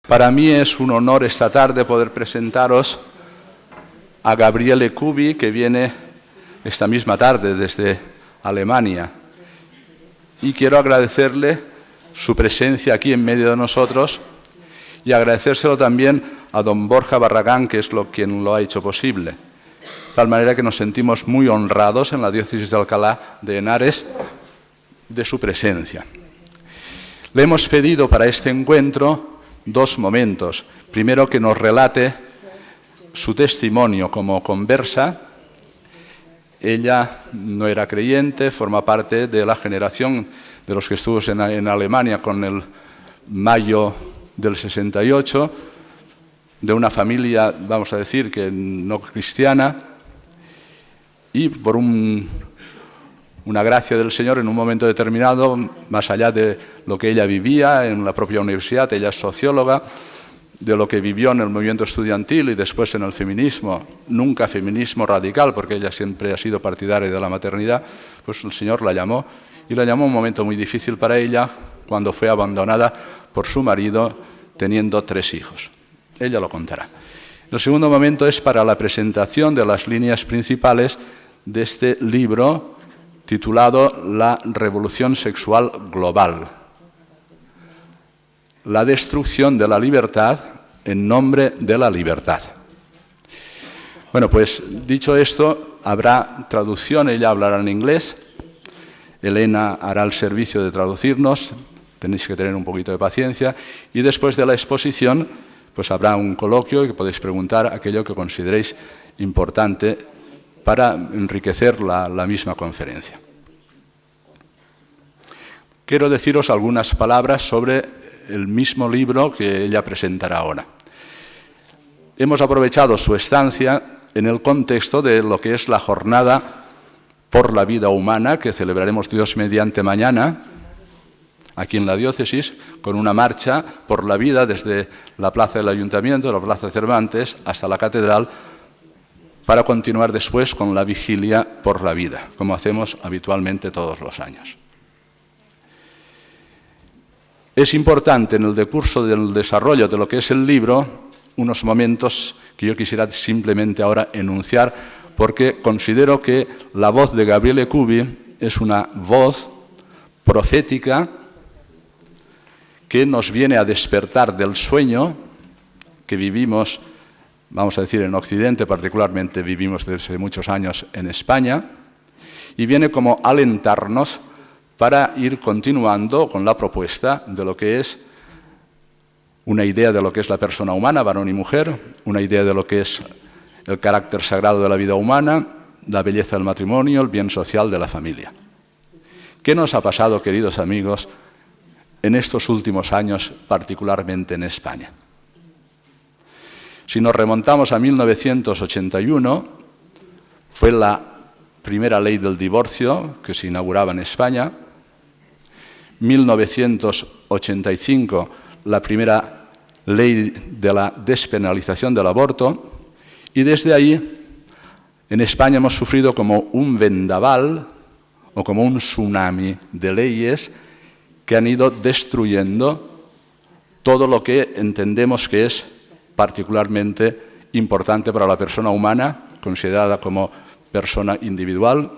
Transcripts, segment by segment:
Para mí es un honor esta tarde poder presentaros a Gabriele Kuby, que viene esta misma tarde desde Alemania. Y quiero agradecerle su presencia aquí en medio de nosotros y agradecérselo también a don Borja Barragán, que es quien lo ha hecho posible. De tal manera que nos sentimos muy honrados en la diócesis de Alcalá de Henares de su presencia. Le hemos pedido para este encuentro dos momentos. Primero, que nos relate su testimonio como conversa. Ella no era creyente, forma parte de la generación de los que estuvo en Alemania con el mayo del 68, de una familia, vamos a decir, que no cristiana, y por una gracia del Señor, en un momento determinado, más allá de lo que ella vivía en la propia universidad, ella es socióloga, de lo que vivió en el movimiento estudiantil y después en el feminismo, nunca feminismo radical, porque ella siempre ha sido partidaria de la maternidad, pues el Señor la llamó, y la llamó un momento muy difícil para ella, cuando fue abandonada por su marido, teniendo 3 hijos. Ella lo contará. El segundo momento es para la presentación de las líneas principales de este libro titulado La Revolución Sexual Global. La destrucción de la libertad en nombre de la libertad. Bueno, pues dicho esto, habrá traducción, ella hablará en inglés, Elena hará el servicio de traducirnos, tenéis que tener un poquito de paciencia, y después de la exposición, pues habrá un coloquio que podéis preguntar aquello que consideréis importante para enriquecer la misma conferencia. Quiero deciros algunas palabras sobre el mismo libro que ella presentará ahora. Hemos aprovechado su estancia en el contexto de lo que es la jornada por la vida humana, que celebraremos Dios mediante mañana, aquí en la diócesis, con una marcha por la vida desde la plaza del Ayuntamiento, la plaza de Cervantes, hasta la catedral, para continuar después con la vigilia por la vida, como hacemos habitualmente todos los años. Es importante en el decurso del desarrollo de lo que es el libro unos momentos que yo quisiera simplemente ahora enunciar, porque considero que la voz de Gabriele Kuby es una voz profética que nos viene a despertar del sueño que vivimos, vamos a decir, en Occidente, particularmente vivimos desde muchos años en España, y viene como a alentarnos para ir continuando con la propuesta de lo que es una idea de lo que es la persona humana, varón y mujer, una idea de lo que es el carácter sagrado de la vida humana, la belleza del matrimonio, el bien social de la familia. ¿Qué nos ha pasado, queridos amigos, en estos últimos años, particularmente en España? Si nos remontamos a 1981, fue la primera ley del divorcio que se inauguraba en España. 1985, la primera ley de la despenalización del aborto, y desde ahí en España hemos sufrido como un vendaval o como un tsunami de leyes que han ido destruyendo todo lo que entendemos que es particularmente importante para la persona humana, considerada como persona individual,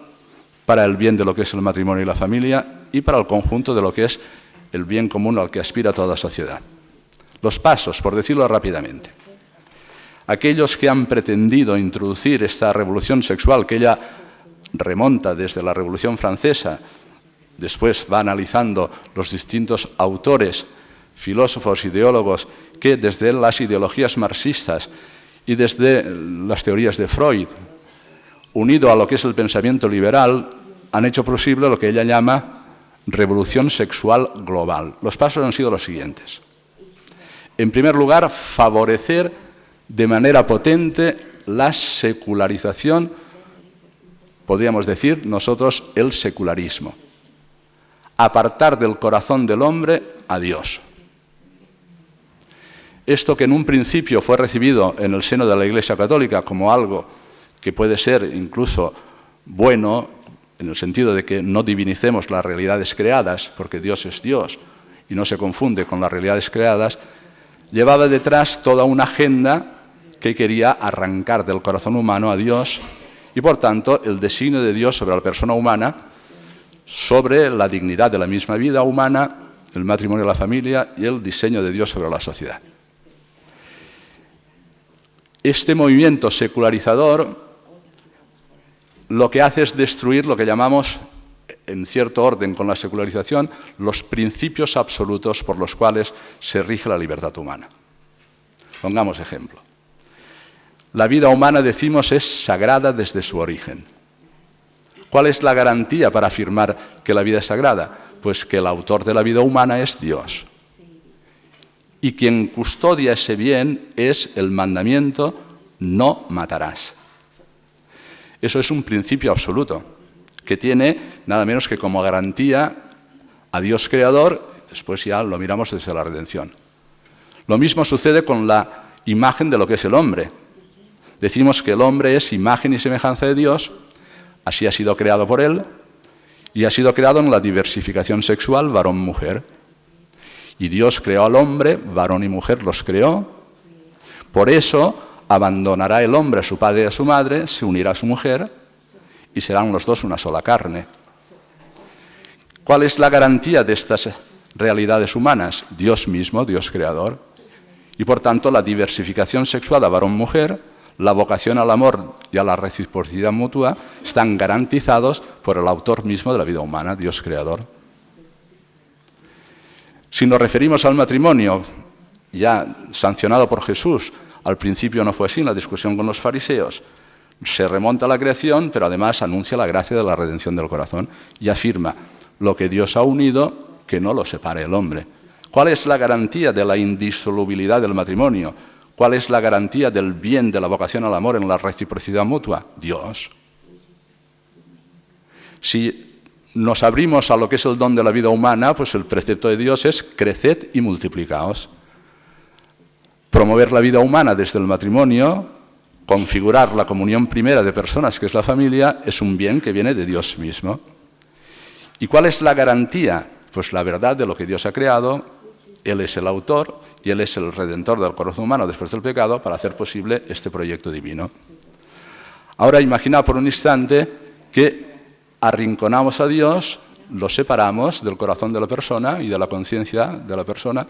para el bien de lo que es el matrimonio y la familia, y para el conjunto de lo que es el bien común al que aspira toda sociedad. Los pasos, por decirlo rápidamente. Aquellos que han pretendido introducir esta revolución sexual, que ella remonta desde la Revolución Francesa, después va analizando los distintos autores, filósofos, ideólogos, que desde las ideologías marxistas y desde las teorías de Freud, unido a lo que es el pensamiento liberal, han hecho posible lo que ella llama Revolución Sexual Global. Los pasos han sido los siguientes. En primer lugar, favorecer de manera potente la secularización, podríamos decir nosotros el secularismo. Apartar del corazón del hombre a Dios. Esto que en un principio fue recibido en el seno de la Iglesia Católica como algo que puede ser incluso bueno, en el sentido de que no divinicemos las realidades creadas, porque Dios es Dios y no se confunde con las realidades creadas, llevaba detrás toda una agenda que quería arrancar del corazón humano a Dios y, por tanto, el designio de Dios sobre la persona humana, sobre la dignidad de la misma vida humana, el matrimonio y la familia y el diseño de Dios sobre la sociedad. Este movimiento secularizador lo que hace es destruir lo que llamamos, en cierto orden con la secularización, los principios absolutos por los cuales se rige la libertad humana. Pongamos ejemplo. La vida humana, decimos, es sagrada desde su origen. ¿Cuál es la garantía para afirmar que la vida es sagrada? Pues que el autor de la vida humana es Dios. Y quien custodia ese bien es el mandamiento: no matarás. Eso es un principio absoluto, que tiene nada menos que como garantía a Dios creador. Después ya lo miramos desde la redención. Lo mismo sucede con la imagen de lo que es el hombre. Decimos que el hombre es imagen y semejanza de Dios, así ha sido creado por él, y ha sido creado en la diversificación sexual varón-mujer. Y Dios creó al hombre, varón y mujer los creó. Por eso abandonará el hombre a su padre y a su madre, se unirá a su mujer y serán los dos una sola carne. ¿Cuál es la garantía de estas realidades humanas? Dios mismo, Dios creador. Y por tanto la diversificación sexual a varón-mujer, la vocación al amor y a la reciprocidad mutua están garantizados por el autor mismo de la vida humana, Dios creador. Si nos referimos al matrimonio, ya sancionado por Jesús, al principio no fue así en la discusión con los fariseos. Se remonta a la creación, pero además anuncia la gracia de la redención del corazón y afirma: lo que Dios ha unido, que no lo separe el hombre. ¿Cuál es la garantía de la indisolubilidad del matrimonio? ¿Cuál es la garantía del bien de la vocación al amor en la reciprocidad mutua? Dios. Si nos abrimos a lo que es el don de la vida humana, pues el precepto de Dios es: creced y multiplicaos. Promover la vida humana desde el matrimonio, configurar la comunión primera de personas, que es la familia, es un bien que viene de Dios mismo. ¿Y cuál es la garantía? Pues la verdad de lo que Dios ha creado. Él es el autor y Él es el redentor del corazón humano después del pecado para hacer posible este proyecto divino. Ahora imagina por un instante que arrinconamos a Dios, lo separamos del corazón de la persona y de la conciencia de la persona,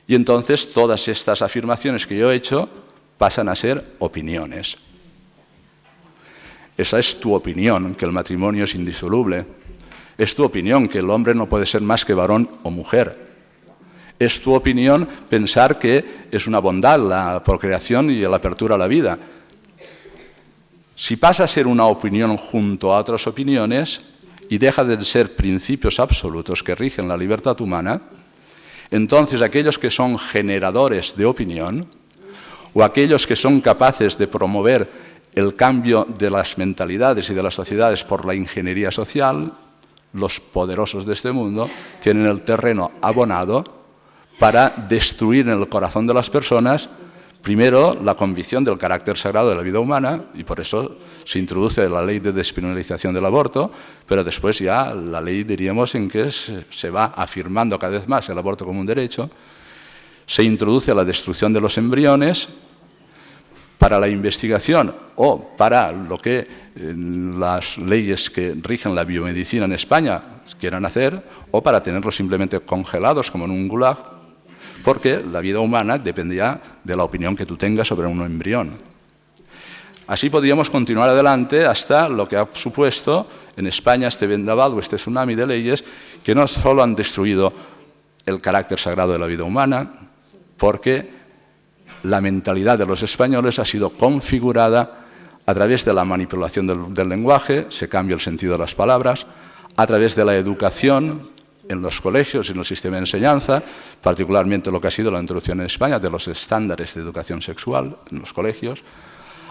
y entonces todas estas afirmaciones que yo he hecho pasan a ser opiniones. Esa es tu opinión, que el matrimonio es indisoluble. Es tu opinión que el hombre no puede ser más que varón o mujer. Es tu opinión pensar que es una bondad la procreación y la apertura a la vida. Si pasa a ser una opinión junto a otras opiniones y deja de ser principios absolutos que rigen la libertad humana, entonces aquellos que son generadores de opinión o aquellos que son capaces de promover el cambio de las mentalidades y de las sociedades por la ingeniería social, los poderosos de este mundo, tienen el terreno abonado para destruir en el corazón de las personas, primero, la convicción del carácter sagrado de la vida humana, y por eso se introduce la ley de despenalización del aborto, pero después ya la ley, diríamos, en que se va afirmando cada vez más el aborto como un derecho. Se introduce la destrucción de los embriones para la investigación o para lo que las leyes que rigen la biomedicina en España quieran hacer, o para tenerlos simplemente congelados como en un gulag, porque la vida humana dependía de la opinión que tú tengas sobre un embrión. Así podríamos continuar adelante hasta lo que ha supuesto en España este vendaval o este tsunami de leyes que no solo han destruido el carácter sagrado de la vida humana, porque la mentalidad de los españoles ha sido configurada a través de la manipulación del lenguaje, se cambia el sentido de las palabras, a través de la educación en los colegios y en el sistema de enseñanza, particularmente lo que ha sido la introducción en España de los estándares de educación sexual en los colegios,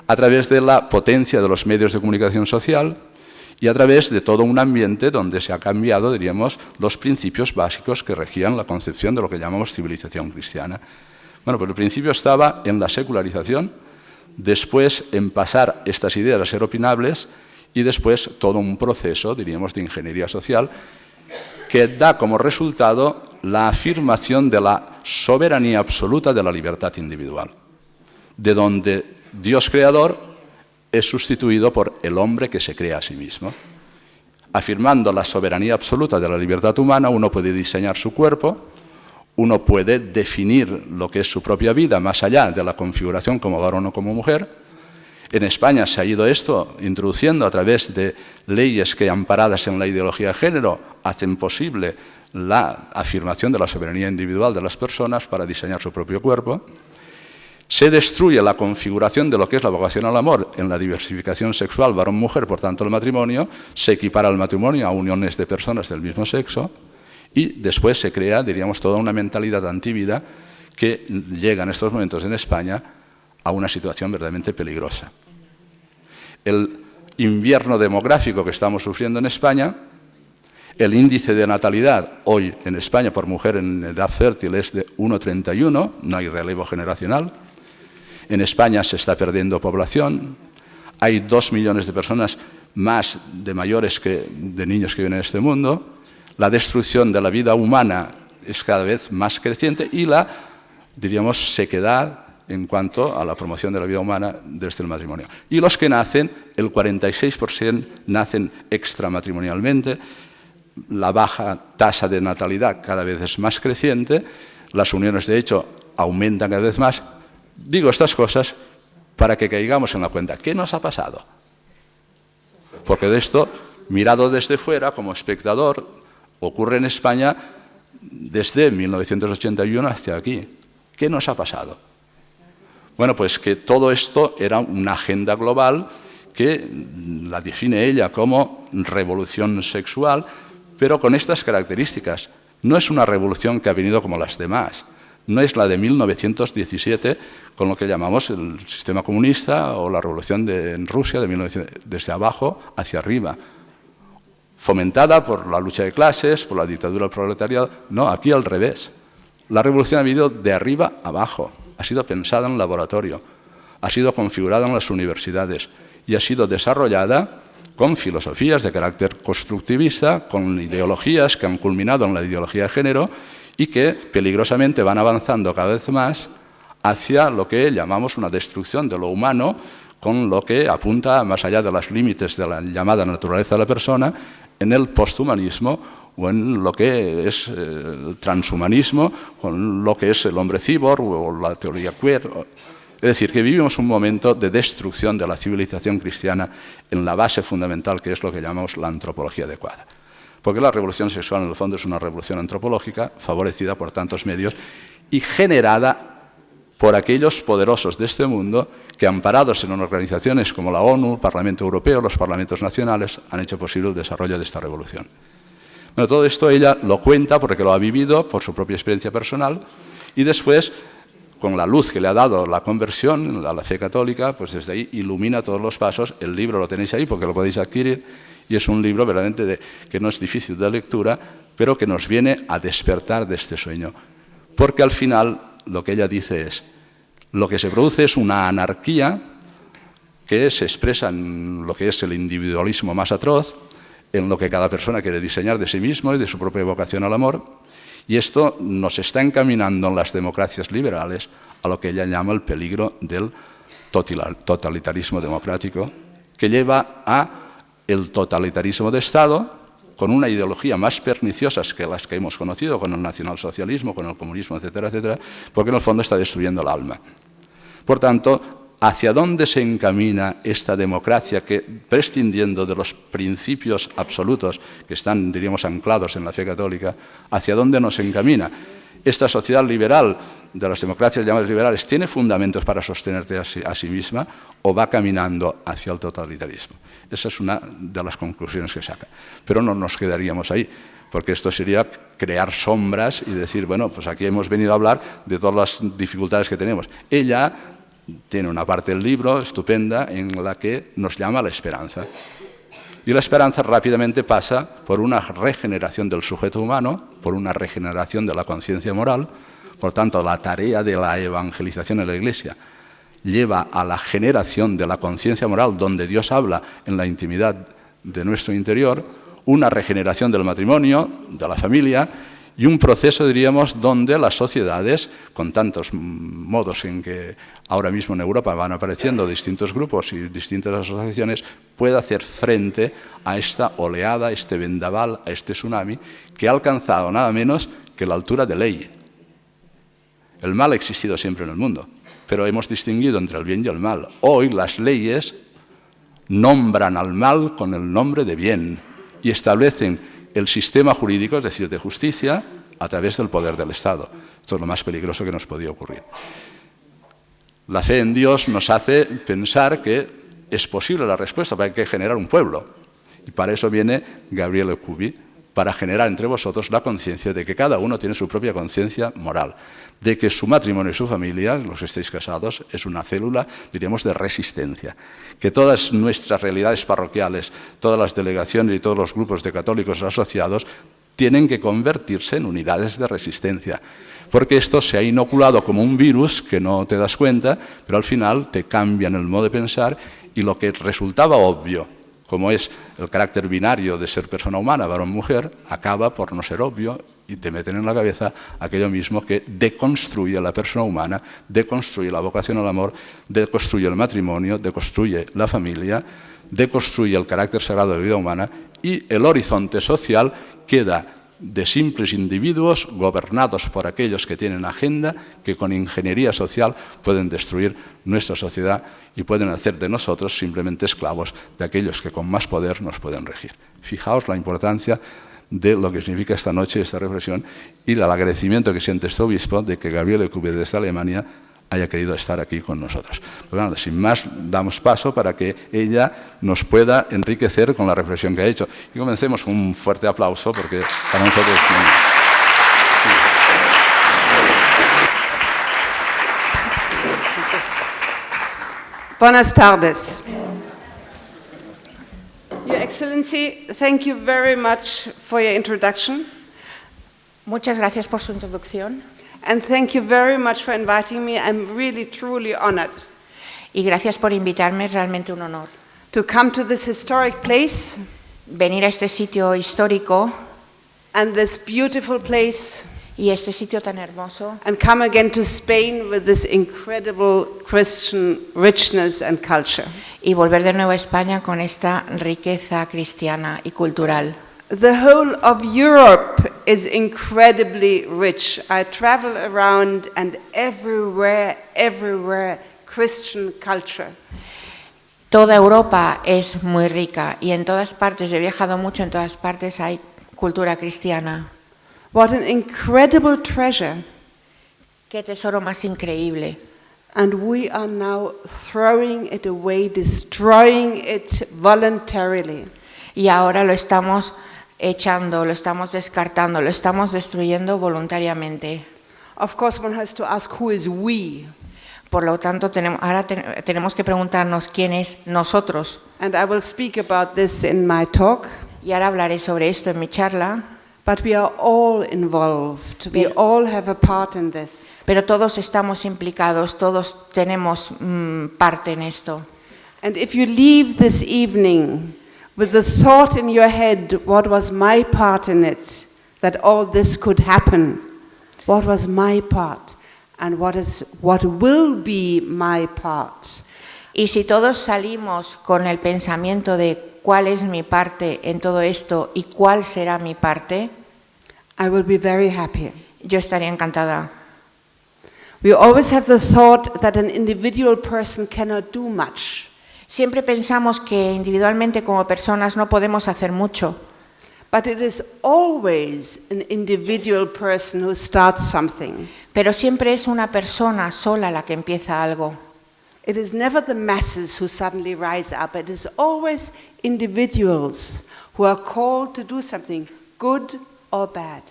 a través de la potencia de los medios de comunicación social y a través de todo un ambiente donde se ha cambiado, diríamos, los principios básicos que regían la concepción de lo que llamamos civilización cristiana. Bueno, pues el principio estaba en la secularización, después en pasar estas ideas a ser opinables y después todo un proceso, diríamos, de ingeniería social que da como resultado la afirmación de la soberanía absoluta de la libertad individual, de donde Dios creador es sustituido por el hombre que se crea a sí mismo. Afirmando la soberanía absoluta de la libertad humana, uno puede diseñar su cuerpo, uno puede definir lo que es su propia vida más allá de la configuración como varón o como mujer. En España se ha ido esto introduciendo a través de leyes que, amparadas en la ideología de género, hacen posible la afirmación de la soberanía individual de las personas para diseñar su propio cuerpo. Se destruye la configuración de lo que es la vocación al amor en la diversificación sexual varón-mujer, por tanto el matrimonio, se equipara el matrimonio a uniones de personas del mismo sexo y después se crea, diríamos, toda una mentalidad antivida que llega en estos momentos en España a una situación verdaderamente peligrosa. El invierno demográfico que estamos sufriendo en España, el índice de natalidad hoy en España por mujer en edad fértil es de 1,31, no hay relevo generacional. En España se está perdiendo población, hay 2 millones de personas más de mayores que de niños que viven en este mundo, la destrucción de la vida humana es cada vez más creciente y la, diríamos, sequedad en cuanto a la promoción de la vida humana desde el matrimonio. Y los que nacen, el 46% nacen extramatrimonialmente, la baja tasa de natalidad cada vez es más creciente, las uniones de hecho aumentan cada vez más. Digo estas cosas para que caigamos en la cuenta. ¿Qué nos ha pasado? Porque de esto, mirado desde fuera, como espectador, ocurre en España desde 1981 hasta aquí. ¿Qué nos ha pasado? Bueno, pues que todo esto era una agenda global que la define ella como revolución sexual, pero con estas características. No es una revolución que ha venido como las demás. No es la de 1917, con lo que llamamos el sistema comunista o la revolución en Rusia desde abajo hacia arriba, fomentada por la lucha de clases, por la dictadura del proletariado. No, aquí al revés. La revolución ha venido de arriba abajo, ha sido pensada en laboratorio, ha sido configurada en las universidades y ha sido desarrollada con filosofías de carácter constructivista, con ideologías que han culminado en la ideología de género y que peligrosamente van avanzando cada vez más hacia lo que llamamos una destrucción de lo humano, con lo que apunta más allá de los límites de la llamada naturaleza de la persona, en el posthumanismo o en lo que es el transhumanismo, con lo que es el hombre cyborg o la teoría queer. Es decir, que vivimos un momento de destrucción de la civilización cristiana en la base fundamental, que es lo que llamamos la antropología adecuada. Porque la revolución sexual, en el fondo, es una revolución antropológica, favorecida por tantos medios y generada por aquellos poderosos de este mundo que, amparados en organizaciones como la ONU, el Parlamento Europeo, los parlamentos nacionales, han hecho posible el desarrollo de esta revolución. Bueno, todo esto ella lo cuenta porque lo ha vivido por su propia experiencia personal y después, con la luz que le ha dado la conversión a la fe católica, pues desde ahí ilumina todos los pasos. El libro lo tenéis ahí porque lo podéis adquirir y es un libro verdaderamente que no es difícil de lectura, pero que nos viene a despertar de este sueño. Porque al final lo que ella dice es, lo que se produce es una anarquía que se expresa en lo que es el individualismo más atroz, en lo que cada persona quiere diseñar de sí mismo y de su propia vocación al amor, y esto nos está encaminando en las democracias liberales a lo que ella llama el peligro del totalitarismo democrático, que lleva a el totalitarismo de Estado, con una ideología más perniciosa que las que hemos conocido, con el nacionalsocialismo, con el comunismo, etcétera, etcétera, porque en el fondo está destruyendo el alma. Por tanto, ¿hacia dónde se encamina esta democracia que, prescindiendo de los principios absolutos que están, diríamos, anclados en la fe católica, hacia dónde nos encamina? ¿Esta sociedad liberal de las democracias llamadas liberales tiene fundamentos para sostenerse a sí misma o va caminando hacia el totalitarismo? Esa es una de las conclusiones que saca. Pero no nos quedaríamos ahí, porque esto sería crear sombras y decir, bueno, pues aquí hemos venido a hablar de todas las dificultades que tenemos. Ella tiene una parte del libro estupenda en la que nos llama la esperanza. Y la esperanza rápidamente pasa por una regeneración del sujeto humano, por una regeneración de la conciencia moral. Por tanto, la tarea de la evangelización en la Iglesia lleva a la generación de la conciencia moral, donde Dios habla en la intimidad de nuestro interior, una regeneración del matrimonio, de la familia, y un proceso, diríamos, donde las sociedades, con tantos modos en que ahora mismo en Europa van apareciendo distintos grupos y distintas asociaciones, pueda hacer frente a esta oleada, a este vendaval, a este tsunami, que ha alcanzado nada menos que la altura de ley. El mal ha existido siempre en el mundo, pero hemos distinguido entre el bien y el mal. Hoy las leyes nombran al mal con el nombre de bien y establecen el sistema jurídico, es decir, de justicia, a través del poder del Estado. Esto es lo más peligroso que nos podía ocurrir. La fe en Dios nos hace pensar que es posible la respuesta, pero hay que generar un pueblo. Y para eso viene Gabriele Kuby, para generar entre vosotros la conciencia de que cada uno tiene su propia conciencia moral, de que su matrimonio y su familia, los que estéis casados, es una célula, diríamos, de resistencia, que todas nuestras realidades parroquiales, todas las delegaciones y todos los grupos de católicos asociados tienen que convertirse en unidades de resistencia, porque esto se ha inoculado como un virus que no te das cuenta, pero al final te cambian el modo de pensar y lo que resultaba obvio, como es el carácter binario de ser persona humana, varón-mujer, acaba por no ser obvio y te meten en la cabeza aquello mismo que deconstruye a la persona humana, deconstruye la vocación al amor, deconstruye el matrimonio, deconstruye la familia, deconstruye el carácter sagrado de la vida humana y el horizonte social queda de simples individuos gobernados por aquellos que tienen agenda, que con ingeniería social pueden destruir nuestra sociedad y pueden hacer de nosotros simplemente esclavos de aquellos que con más poder nos pueden regir. Fijaos la importancia de lo que significa esta noche, esta reflexión, y el agradecimiento que siente este obispo de que Gabriele Kuby desde Alemania haya querido estar aquí con nosotros. Pues bueno, sin más, damos paso para que ella nos pueda enriquecer con la reflexión que ha hecho. Y comencemos con un fuerte aplauso, porque para nosotros... Buenas tardes. Your Excellency, thank you very much for your introduction. Muchas gracias por su introducción. And thank you very much for inviting me. I'm really, truly honored. Y gracias por invitarme, es realmente un honor. To come to this historic place. Venir a este sitio histórico. And this beautiful place. Y este sitio tan hermoso. And come again to Spain with this incredible Christian richness and culture. Y volver de nuevo a España con esta riqueza cristiana y cultural. The whole of Europe is incredibly rich. I travel around and everywhere, Christian culture. Toda Europa es muy rica y en todas partes, yo he viajado mucho, en todas partes hay cultura cristiana. What an incredible treasure. Qué tesoro más increíble. And we are now throwing it away, destroying it voluntarily. Y ahora lo estamos echando, lo estamos descartando, lo estamos destruyendo voluntariamente. Of course, one has to ask who is we. Por lo tanto, ahora tenemos que preguntarnos quién es nosotros. And I will speak about this in my talk. Y ahora hablaré sobre esto en mi charla. But we are all involved. We all have a part in this. Pero todos estamos implicados, todos tenemos parte en esto. And if you leave this evening with the thought in your head, what was my part in it, that all this could happen? What was my part? And what will be my part? Y si todos salimos con el pensamiento de cuál es mi parte en todo esto y cuál será mi parte, I will be very happy. Yo estaría encantada. We always have the thought that an individual person cannot do much. Siempre pensamos que individualmente como personas no podemos hacer mucho. But it is always an individual person who starts something. Pero siempre es una persona sola la que empieza algo. It is never the masses who suddenly rise up. It is always individuals who are called to do something, good or bad.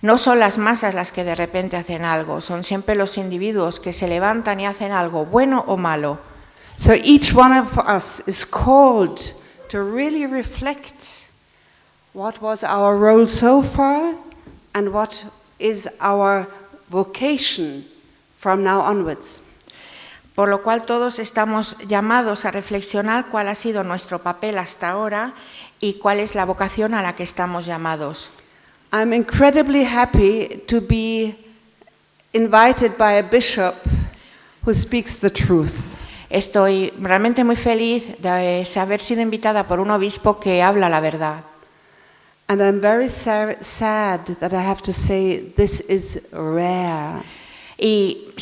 No son las masas las que de repente hacen algo, son siempre los individuos que se levantan y hacen algo, bueno o malo. So each one of us is called to really reflect what was our role so far and what is our vocation from now onwards. Por lo cual todos estamos llamados a reflexionar cuál ha sido nuestro papel hasta ahora y cuál es la vocación a la que estamos llamados. I'm incredibly happy to be invited by a bishop who speaks the truth. Estoy realmente muy feliz de haber sido invitada por un obispo que habla la verdad. And I'm very sad that I have to say this is rare. Y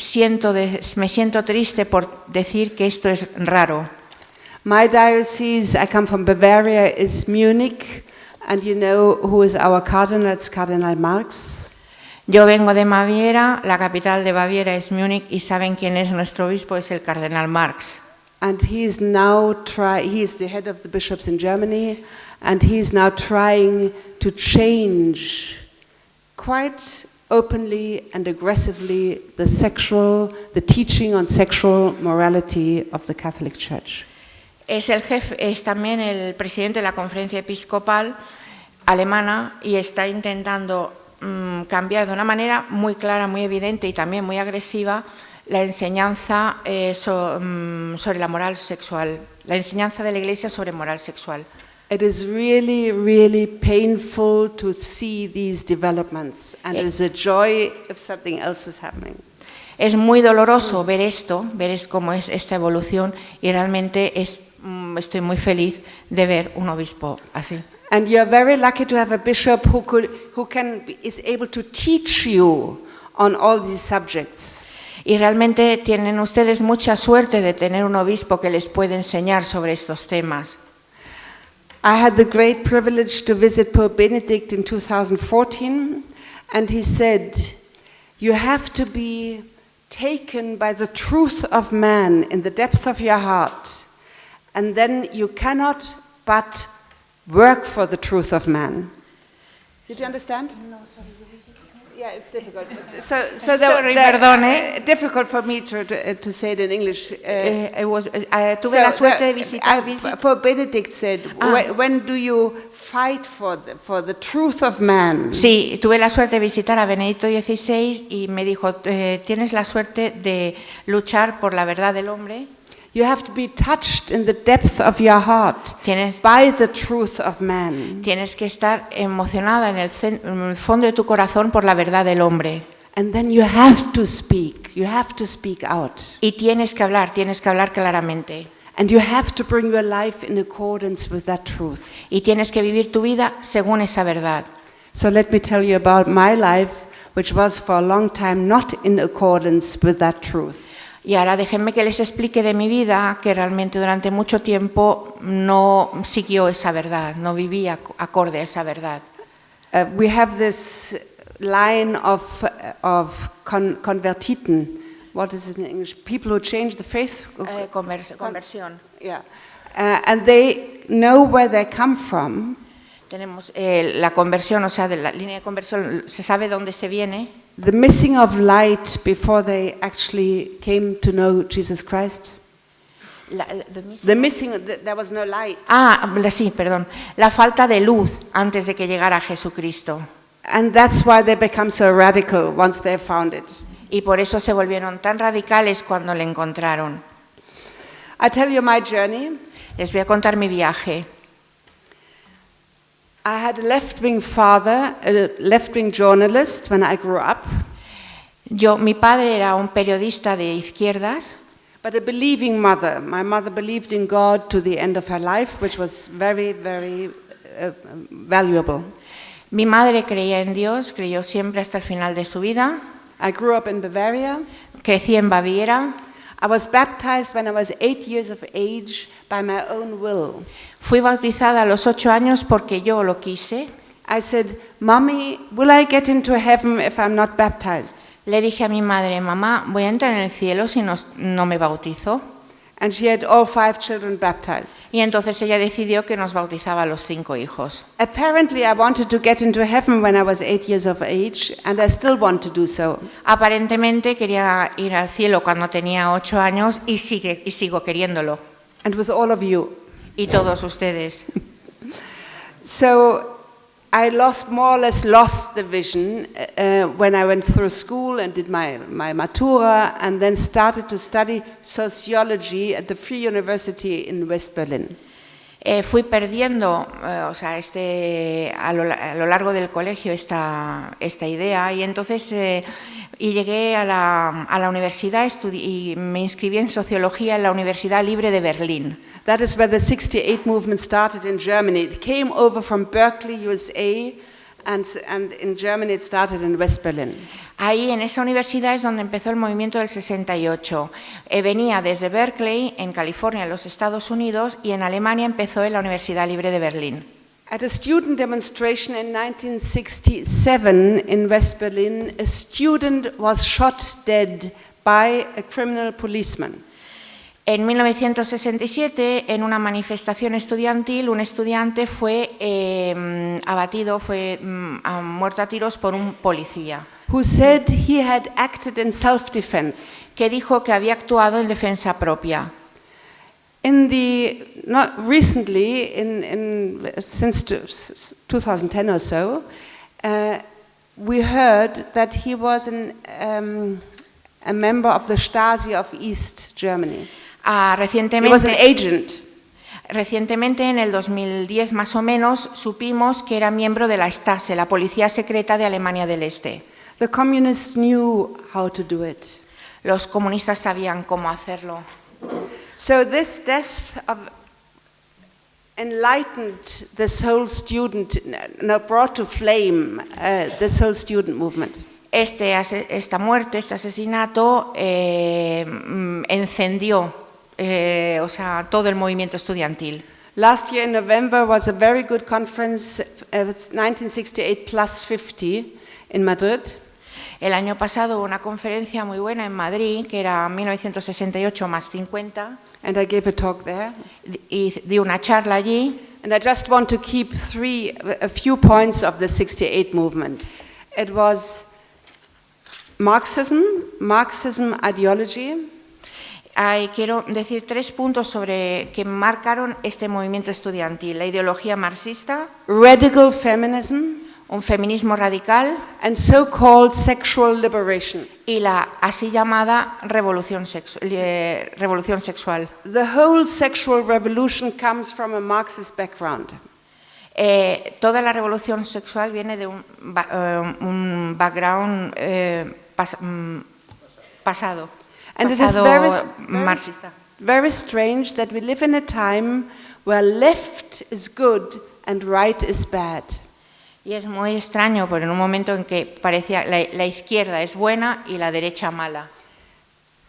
me siento triste por decir que esto es raro. My diocese, I come from Bavaria, is Munich, and you know who is our cardinal? It's Cardinal Marx. Yo vengo de Baviera, la capital de Baviera es Múnich, y saben quién es nuestro obispo, es el Cardenal Marx. And he is the head of the bishops in Germany, and he is now trying to change quite openly and aggressively the teaching on sexual morality of the Catholic Church. Es también el presidente de la conferencia episcopal alemana y está intentando cambiar de una manera muy clara, muy evidente y también muy agresiva la enseñanza sobre la moral sexual, la enseñanza de la Iglesia sobre moral sexual. It is really, really painful to see these developments, and it is a joy if something else is happening. Es muy doloroso ver cómo es esta evolución y realmente estoy muy feliz de ver un obispo así. And you're very lucky to have a bishop is able to teach you on all these subjects. Y realmente tienen ustedes mucha suerte de tener un obispo que les puede enseñar sobre estos temas. I had the great privilege to visit Pope Benedict in 2014, and he said, "You have to be taken by the truth of man in the depths of your heart, and then you cannot but work for the truth of man." Did you understand? No, sorry. Yeah, it's difficult. Difficult for me to say it in English. Tuve la suerte de visitar. Pope Benedict said, "When do you fight for the truth of man?" Sí, tuve la suerte de visitar a Benedicto XVI y me dijo, tienes la suerte de luchar por la verdad del hombre. You have to be touched in the depths of your heart by the truth of man. Tienes que estar emocionada en el fondo de tu corazón por la verdad del hombre. And then you have to speak. You have to speak out. Y tienes que hablar claramente. And you have to bring your life in accordance with that truth. Y tienes que vivir tu vida según esa verdad. So let me tell you about my life, which was for a long time not in accordance with that truth. Y ahora déjenme que les explique de mi vida que realmente durante mucho tiempo no siguió esa verdad, no vivía acorde a esa verdad. We have this line of convertiten. What is it in English? People who change the faith? Conversión. Yeah. And they know where they come from. Tenemos la conversión, o sea, de la línea de conversión, se sabe dónde se viene. The missing of light before they actually came to know Jesus Christ. There was no light. Sí, perdón. La falta de luz antes de que llegara Jesucristo. And that's why they become so radical once they found it. Y por eso se volvieron tan radicales cuando le encontraron. I tell you my journey. Les voy a contar mi viaje. I had a left-wing father, a left-wing journalist when I grew up. Mi padre era un periodista de izquierdas. But a believing mother. My mother believed in God to the end of her life, which was very, very valuable. Mi madre creía en Dios, creyó siempre hasta el final de su vida. I grew up in Bavaria. Crecí en Baviera. I was baptized when I was 8 years of age by my own will. Fui bautizada a los 8 años porque yo lo quise. I said, "Mommy, will I get into heaven if I'm not baptized?" Le dije a mi madre, mamá, voy a entrar en el cielo si no me bautizo. And she had all 5 children baptized. Y entonces ella decidió que nos bautizaba a los 5 hijos. Apparently, I wanted to get into heaven when I was 8 years of age, and I still want to do so. Aparentemente quería ir al cielo cuando tenía 8 años y sigo queriéndolo. And with all of you. Y todos ustedes. So I more or less lost the vision when I went through school and did my matura, and then started to study sociology at the Free University in West Berlin. Fui perdiendo, o sea, a lo largo del colegio esta idea, y entonces y llegué a la universidad y me inscribí en sociología en la Universidad Libre de Berlín. That is where the 68 movement started in Germany. It came over from Berkeley, USA, and in Germany it started in West Berlin. Ahí, en esa universidad, es donde empezó el movimiento del 68. Venía desde Berkeley, en California, en los Estados Unidos, y en Alemania empezó en la Universidad Libre de Berlín. At a student demonstration in 1967 in West Berlin, a student was shot dead by a criminal policeman. En 1967, en una manifestación estudiantil, un estudiante fue abatido, fue muerto a tiros por un policía. Who said he had acted in self-defense. Que dijo que había actuado en defensa propia. Not recently, since 2010 or so, we heard that he was a member of the Stasi of East Germany. He was an agent. Recientemente, en el 2010 más o menos, supimos que era miembro de la Stasi, la policía secreta de Alemania del Este. The communists knew how to do it. Los comunistas sabían cómo hacerlo. So this death enlightened this whole brought to flame this whole student movement. Esta muerte, este asesinato, encendió, o sea, todo el movimiento estudiantil. Last year in November was a very good conference, 1968 plus 50 in Madrid. El año pasado hubo una conferencia muy buena en Madrid, que era 1968 más 50. And I gave a talk there. Y di una charla allí. And I just want to keep a few points of the 68 movement. It was Marxism ideology. Quiero decir 3 puntos que marcaron este movimiento estudiantil. La ideología marxista. Radical feminism. Un feminismo radical. And so-called sexual liberation. Y la así llamada revolución sexual. The whole sexual revolution comes from a Marxist background. Toda la revolución sexual viene de un background pasado. And it is very strange that we live in a time where left is good and right is bad. Y es muy extraño, porque en un momento en que parecía la izquierda es buena y la derecha mala.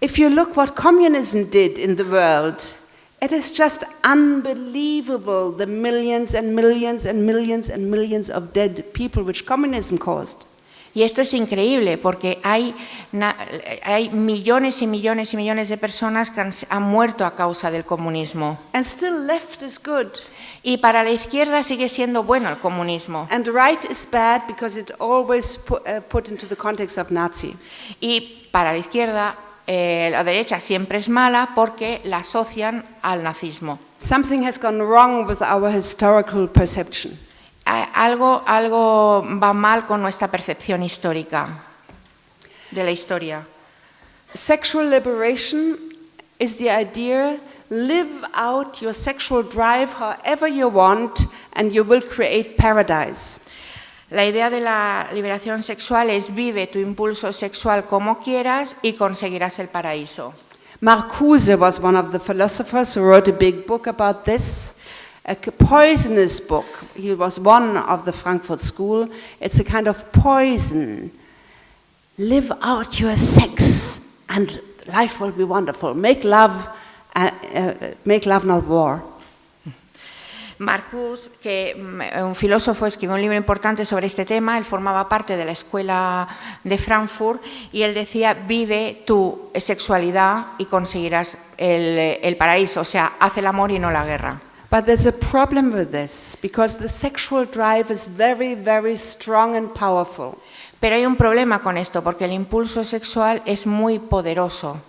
If you look what communism did in the world, it is just unbelievable, the millions and millions and millions and millions of dead people which communism caused. Y esto es increíble, porque hay millones y millones y millones de personas que han muerto a causa del comunismo. And still left is good. Y para la izquierda sigue siendo bueno el comunismo. And right is bad because it always put into the context of Nazi. Y para la izquierda, la derecha siempre es mala porque la asocian al nazismo. Something has gone wrong with our historical perception. Algo va mal con nuestra percepción histórica de la historia. Sexual liberation is the idea: live out your sexual drive however you want and you will create paradise. La idea de la liberación sexual es: vive tu impulso sexual como quieras y conseguirás el paraíso. Marcuse was one of the philosophers who wrote a big book about this. A poisonous book. He was one of the Frankfurt School. It's a kind of poison. Live out your sex and life will be wonderful. Make love not war. Marcuse, que un filósofo, escribió un libro importante sobre este tema. Él formaba parte de la escuela de Frankfurt y él decía: vive tu sexualidad y conseguirás el paraíso. O sea, haz el amor y no la guerra. But there's a problem with this, because the sexual drive is very, very strong and powerful. Pero hay un problema con esto, porque el impulso sexual es muy poderoso.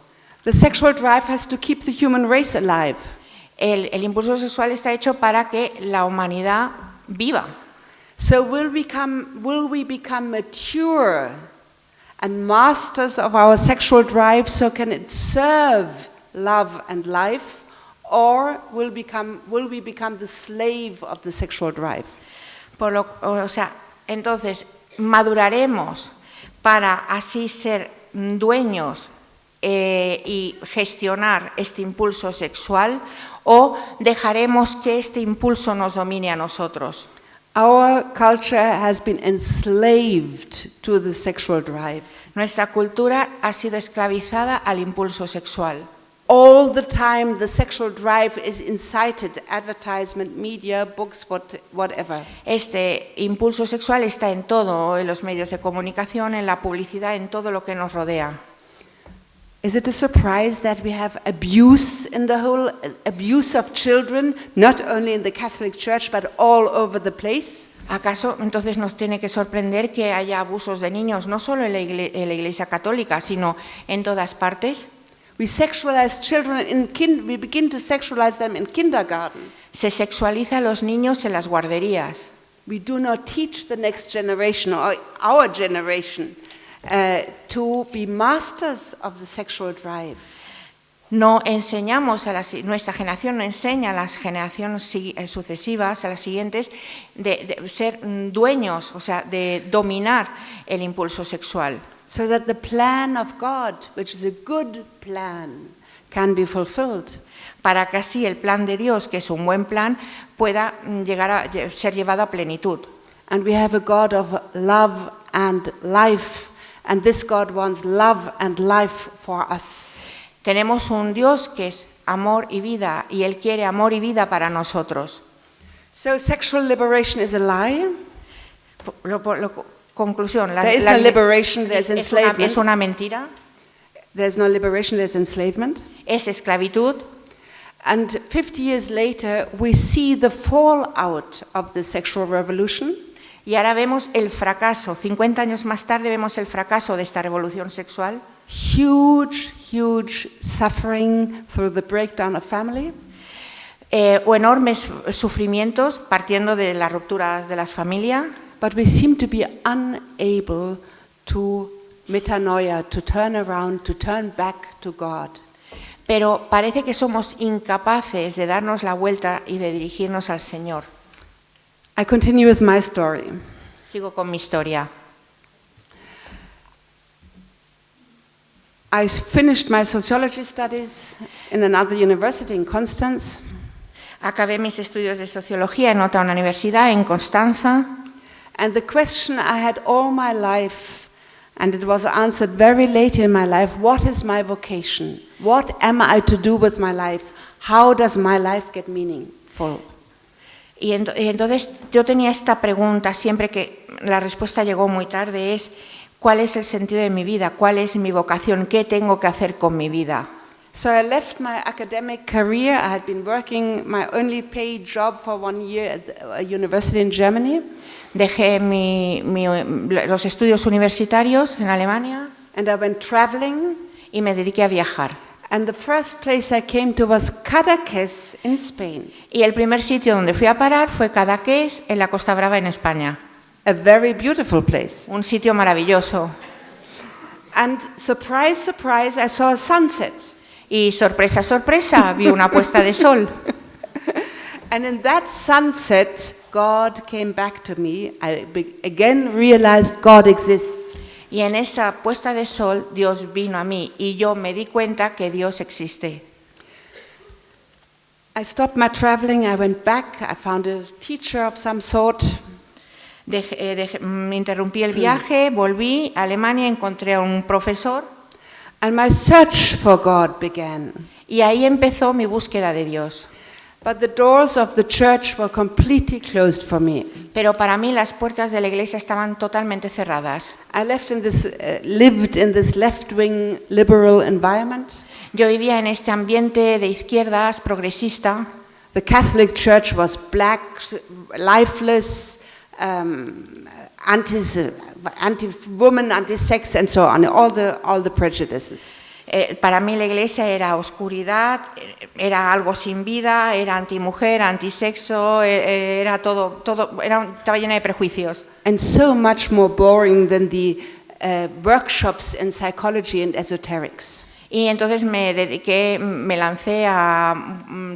The sexual drive has to keep the human race alive. El impulso sexual está hecho para que la humanidad viva. So will we become mature and masters of our sexual drive, so can it serve love and life? or will we become the slave of the sexual drive? Entonces, maduraremos para así ser dueños y gestionar este impulso sexual, o dejaremos que este impulso nos domine a nosotros. Our culture has been enslaved to the sexual drive. Nuestra cultura ha sido esclavizada al impulso sexual. All the time the sexual drive is incited, advertisement, media, books, whatever. Este impulso sexual está en todo, en los medios de comunicación, en la publicidad, en todo lo que nos rodea. Is it a surprise that we have abuse in the whole, abuse of children, not only in the Catholic Church, but all over the place? ¿Acaso entonces nos tiene que sorprender que haya abusos de niños, no solo en la Iglesia Católica, sino en todas partes? We sexualize children we begin to sexualize them in kindergarten. Se sexualiza a los niños en las guarderías. We do not teach the next generation, or our generation, to be masters of the sexual drive. No enseñamos nuestra generación no enseña a las generaciones sucesivas, a las siguientes, de ser dueños, o sea, de dominar el impulso sexual. So that the plan of God, which is a good plan, can be fulfilled. Para que así el plan de Dios, que es un buen plan, pueda llegar a ser llevado a plenitud. And we have a God of love and life, and this God wants love and life for us. Tenemos un Dios que es amor y vida, y Él quiere amor y vida para nosotros. So sexual liberation is a lie? Conclusión. There is no liberation, there's enslavement. Es una mentira. There's no liberation, there's enslavement. Es esclavitud. And 50 years later, we see the fallout of the sexual revolution. Y ahora vemos el fracaso. 50 años más tarde vemos el fracaso de esta revolución sexual. Huge suffering through the breakdown of family. O enormes sufrimientos partiendo de la ruptura de las familias. But we seem to be unable to metanoia, to turn around, to turn back to God. Pero parece que somos incapaces de darnos la vuelta y de dirigirnos al Señor. I continue with my story. Sigo con mi historia. I finished my sociology studies in another university in Constance. Acabé mis estudios de sociología en otra universidad, en Constanza. And the question I had all my life, and it was answered very late in my life, what is my vocation? What am I to do with my life? How does my life get meaningful? Y entonces yo tenía esta pregunta, siempre que la respuesta llegó muy tarde, es ¿cuál es el sentido de mi vida? ¿Cuál es mi vocación? ¿Qué tengo que hacer con mi vida? So I left my academic career. I had been working my only paid job for 1 year at a university in Germany. Dejé los estudios universitarios en Alemania. And I went traveling. Y me dediqué a viajar. And the first place I came to was Cadaqués in Spain. Y el primer sitio donde fui a parar fue Cadaqués, en la Costa Brava, en España. A very beautiful place. Un sitio maravilloso. And surprise, surprise, I saw a sunset. Y sorpresa, sorpresa, vi una puesta de sol. And in that sunset, God came back to me. I again realized God exists. Y en esa puesta de sol, Dios vino a mí y yo me di cuenta que Dios existe. I stopped my traveling, I went back, I found a teacher of some sort. Me interrumpí el viaje, volví a Alemania, encontré a un profesor. And my search for God began. Y ahí empezó mi búsqueda de Dios. But the doors of the church were completely closed for me. Pero para mí las puertas de la iglesia estaban totalmente cerradas. I lived in this left-wing liberal environment. Yo vivía en este ambiente de izquierdas progresista. The Catholic Church was black, lifeless, anti-woman, anti-sex, and so on. All the prejudices. Para mí la iglesia era oscuridad, era algo sin vida, era antimujer, antisexo, era todo estaba llena de prejuicios. And so much more boring than the workshops in psychology and esoterics. Y entonces me lancé a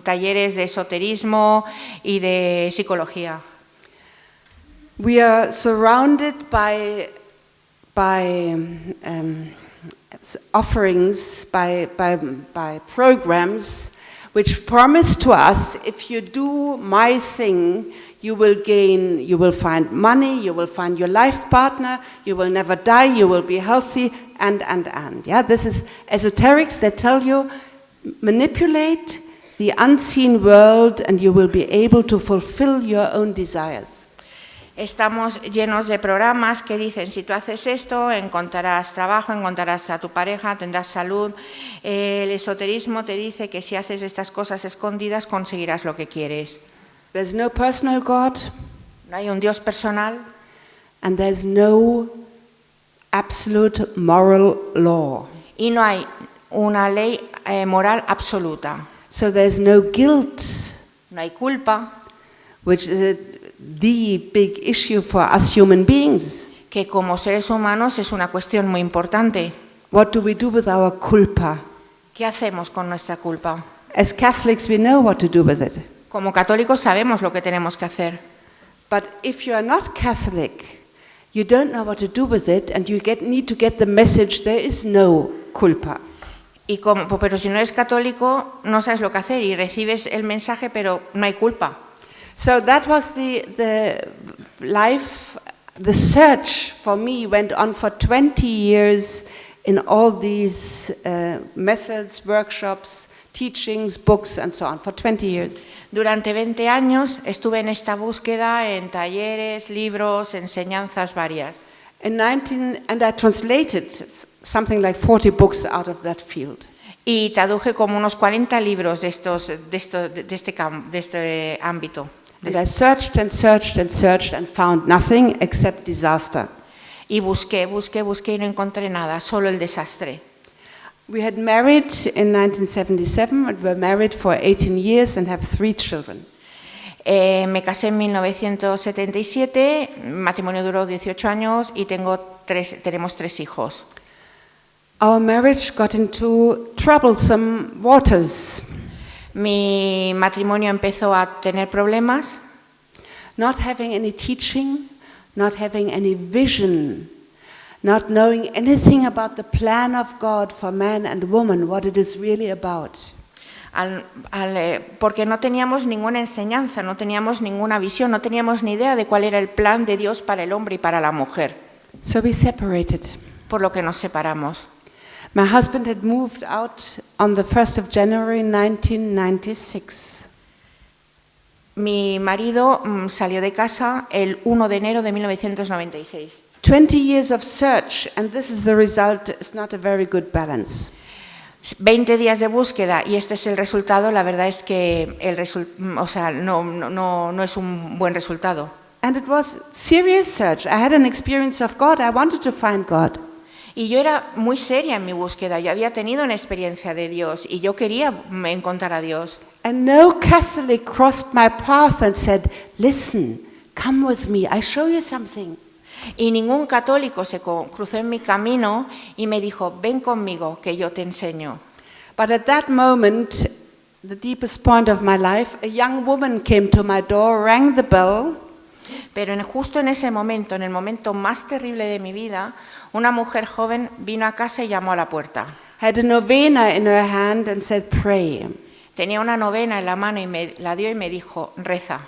talleres de esoterismo y de psicología. We are surrounded by offerings, by programs which promise to us, if you do my thing, you will find money, you will find your life partner, you will never die, you will be healthy, and. Yeah, this is esoterics that tell you, manipulate the unseen world and you will be able to fulfill your own desires. Estamos llenos de programas que dicen, si tú haces esto, encontrarás trabajo, encontrarás a tu pareja, tendrás salud. El esoterismo te dice que si haces estas cosas escondidas, conseguirás lo que quieres. There's no personal God. No hay un Dios personal. And there's no absolute moral law. Y no hay una ley moral absoluta. So there's no guilt. No hay culpa. Which is the big issue for us human beings. Que como seres humanos es una cuestión muy importante. What do we do with our culpa? ¿Qué hacemos con nuestra culpa? As Catholics we know what to do with it. Como católicos sabemos lo que tenemos que hacer. But if you are not Catholic, you don't know what to do with it and you need to get the message there is no culpa. Pero si no eres católico, no sabes lo que hacer y recibes el mensaje, pero no hay culpa. So that was the life, the search for me went on for 20 years in all these methods, workshops, teachings, books and so on, for 20 years. Durante 20 años estuve en esta búsqueda en talleres, libros, enseñanzas varias. And I translated something like 40 books out of that field. Y traduje como unos 40 libros de este ámbito. And I searched and searched and searched and found nothing except disaster. Y busqué y no encontré nada, solo el desastre. We had married in 1977 and were married for 18 years and have 3 children. Me casé en 1977, mi matrimonio duró 18 años y tenemos 3 hijos. Our marriage got into troublesome waters. Mi matrimonio empezó a tener problemas. Not having any teaching, not having any vision, not knowing anything about the plan of God for man and woman, what it is really about. Porque no teníamos ninguna enseñanza, no teníamos ninguna visión, no teníamos ni idea de cuál era el plan de Dios para el hombre y para la mujer. So we separated. Por lo que nos separamos. My husband had moved out on the 1st of January 1996. Mi marido salió de casa el 1 de enero de 1996. 20 years of search, and this is the result, is not a very good balance. 20 días de búsqueda y este es el resultado, la verdad es que no es un buen resultado. And it was serious search. I had an experience of God. I wanted to find God. Y yo era muy seria en mi búsqueda. Yo había tenido una experiencia de Dios y yo quería encontrar a Dios. And no Catholic crossed my path and said, "Listen, come with me. I show you something." Y ningún católico se cruzó en mi camino y me dijo, ven conmigo que yo te enseño. But at that moment, the deepest point of my life, a young woman came to my door, rang the bell. Pero justo en ese momento, en el momento más terrible de mi vida, una mujer joven vino a casa y llamó a la puerta. Had a novena in her hand and said, "Pray." Tenía una novena en la mano y me la dio y me dijo, reza.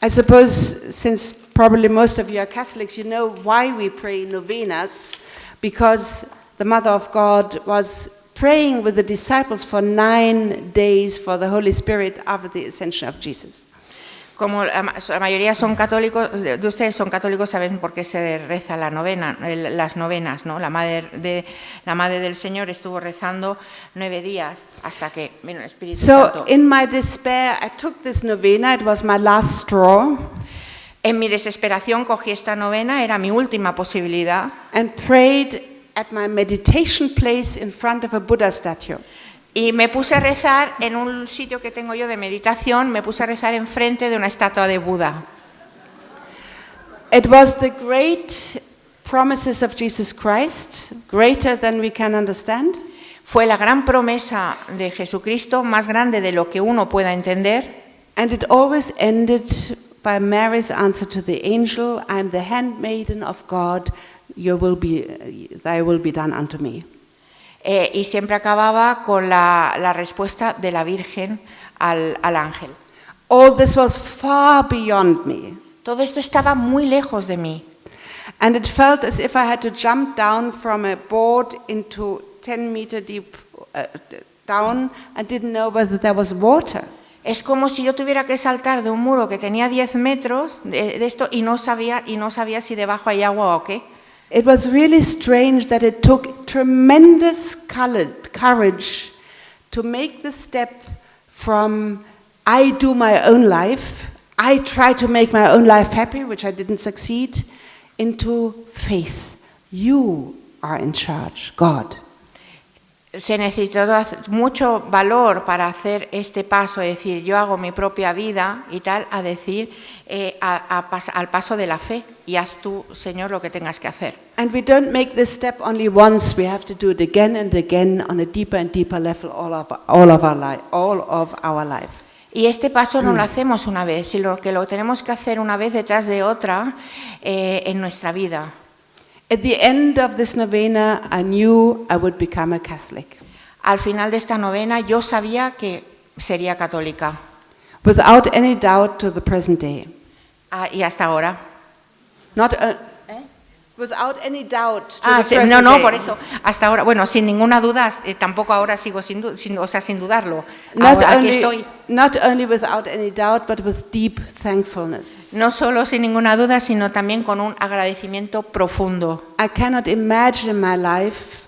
I suppose, since probably most of you are Catholics, you know why we pray novenas, because the Mother of God was praying with the disciples for 9 days for the Holy Spirit after the ascension of Jesus. Como la mayoría son católicos, de ustedes son católicos, saben por qué se reza la novena, las novenas, ¿no? La madre del Señor estuvo rezando 9 días hasta que vino el Espíritu Santo. So in my despair, I took this novena. It was my last straw. En mi desesperación cogí esta novena, era mi última posibilidad. And prayed at my meditation place in front of a Buddha statue. Y me puse a rezar en un sitio que tengo yo de meditación, me puse a rezar enfrente de una estatua de Buda. It was the great promises of Jesus Christ, greater than we can understand. Fue la gran promesa de Jesucristo, más grande de lo que uno pueda entender. And it always ended by Mary's answer to the angel, I am the handmaiden of God, thy will be done unto me. Y siempre acababa con la respuesta de la Virgen al ángel. All this was far beyond me. Todo esto estaba muy lejos de mí. And it felt as if I had to jump down from a board into 10-meter deep down and didn't know whether there was water. Es como si yo tuviera que saltar de un muro que tenía 10 metros de esto y no sabía si debajo hay agua o qué. It was really strange that it took tremendous courage to make the step from I do my own life, I try to make my own life happy, which I didn't succeed, into faith. You are in charge, God. Se necesitó mucho valor para hacer este paso, es decir, yo hago mi propia vida y tal, a decir al paso de la fe, y haz tú, Señor, lo que tengas que hacer. And we don't make this step only once, we have to do it again and again on a deeper and deeper level all of our life. Y este paso no lo hacemos una vez, sino que lo tenemos que hacer una vez detrás de otra en nuestra vida. At the end of this novena, I knew I would become a Catholic. Al final de esta novena yo sabía que sería católica. Without any doubt to the present day. Y hasta ahora. Without any doubt to the present no, day. por eso, hasta ahora, bueno, sin ninguna duda, tampoco ahora sigo sin dudarlo. Aquí estoy. Not only without any doubt, but with deep thankfulness. No solo sin ninguna duda, sino también con un agradecimiento profundo. I cannot imagine my life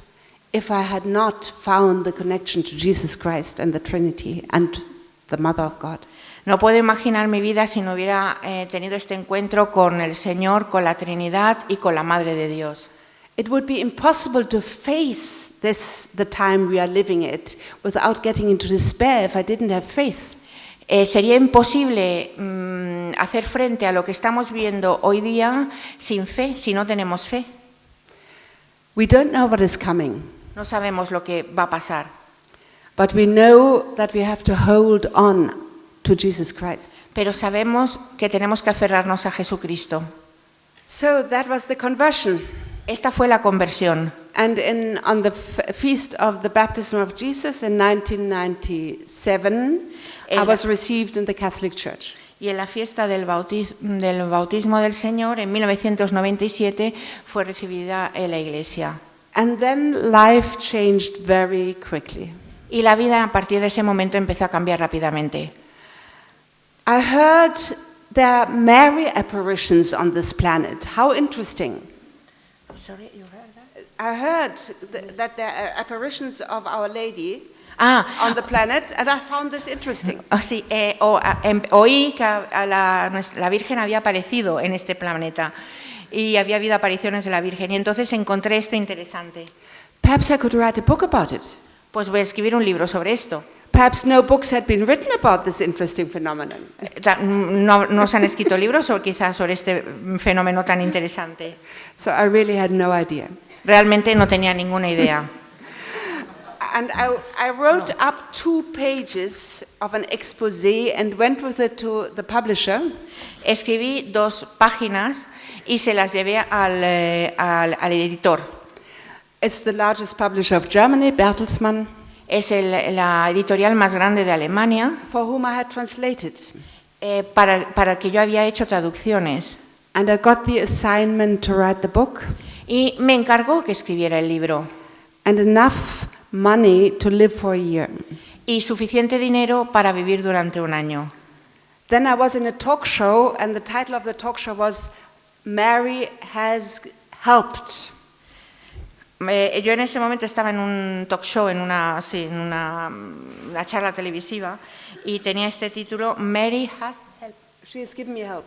if I had not found the connection to Jesus Christ and the Trinity and the Mother of God. No puedo imaginar mi vida si no hubiera tenido este encuentro con el Señor, con la Trinidad y con la Madre de Dios. It would be impossible to face the time we are living it, without getting into despair if I didn't have faith. Sería imposible hacer frente a lo que estamos viendo hoy día sin fe, si no tenemos fe. We don't know what is coming. No sabemos lo que va a pasar. But we know that we have to hold on to Jesus Christ. Pero sabemos que tenemos que aferrarnos a Jesucristo. So that was the conversion. Esta fue la conversión. And on the feast of the baptism of Jesus in 1997, I was received in the Catholic Church. Y en la fiesta del bautismo del Señor, en 1997, fue recibida en la iglesia. And then life changed very quickly. Y la vida a partir de ese momento empezó a cambiar rápidamente. I heard there are Mary apparitions on this planet. How interesting. Sorry, you heard that? I heard that there are apparitions of Our Lady on the planet, and I found this interesting. Sí, oí que la Virgen había aparecido en este planeta y había habido apariciones de la Virgen, y entonces encontré esto interesante. Perhaps I could write a book about it. Pues voy a escribir un libro sobre esto. Perhaps no books had been written about this interesting phenomenon. No se han escrito libros o quizás sobre este fenómeno tan interesante. So I really had no idea. Realmente no tenía ninguna idea. And I wrote up 2 pages of an exposé and went with it to the publisher. Escribí 2 páginas y se las llevé al editor. It's the largest publisher of Germany, Bertelsmann. Es la editorial más grande de Alemania. For whom I had translated. Para el que yo había hecho traducciones. And I got the assignment to write the book. Y me encargó que escribiera el libro. And enough money to live for a year. Y suficiente dinero para vivir durante un año. Then I was in a talk show, and the title of the talk show was Mary Has Helped. Yo en ese momento estaba en un talk show, en una charla televisiva, y tenía este título, Mary Has Helped. She has given me help.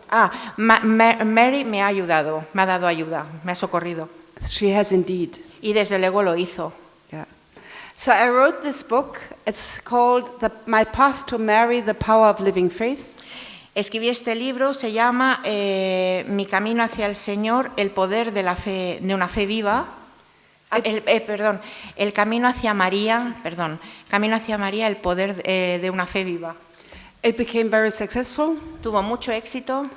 Mary me ha ayudado, me ha dado ayuda, me ha socorrido. She has indeed. Y desde luego lo hizo. Yeah. So I wrote this book. It's called My Path to Mary, The Power of Living Faith. Escribí este libro, se llama Mi camino hacia el Señor, el poder de la fe, de una fe viva. El camino hacia María, el poder de una fe viva. It became very successful. Tuvo mucho éxito.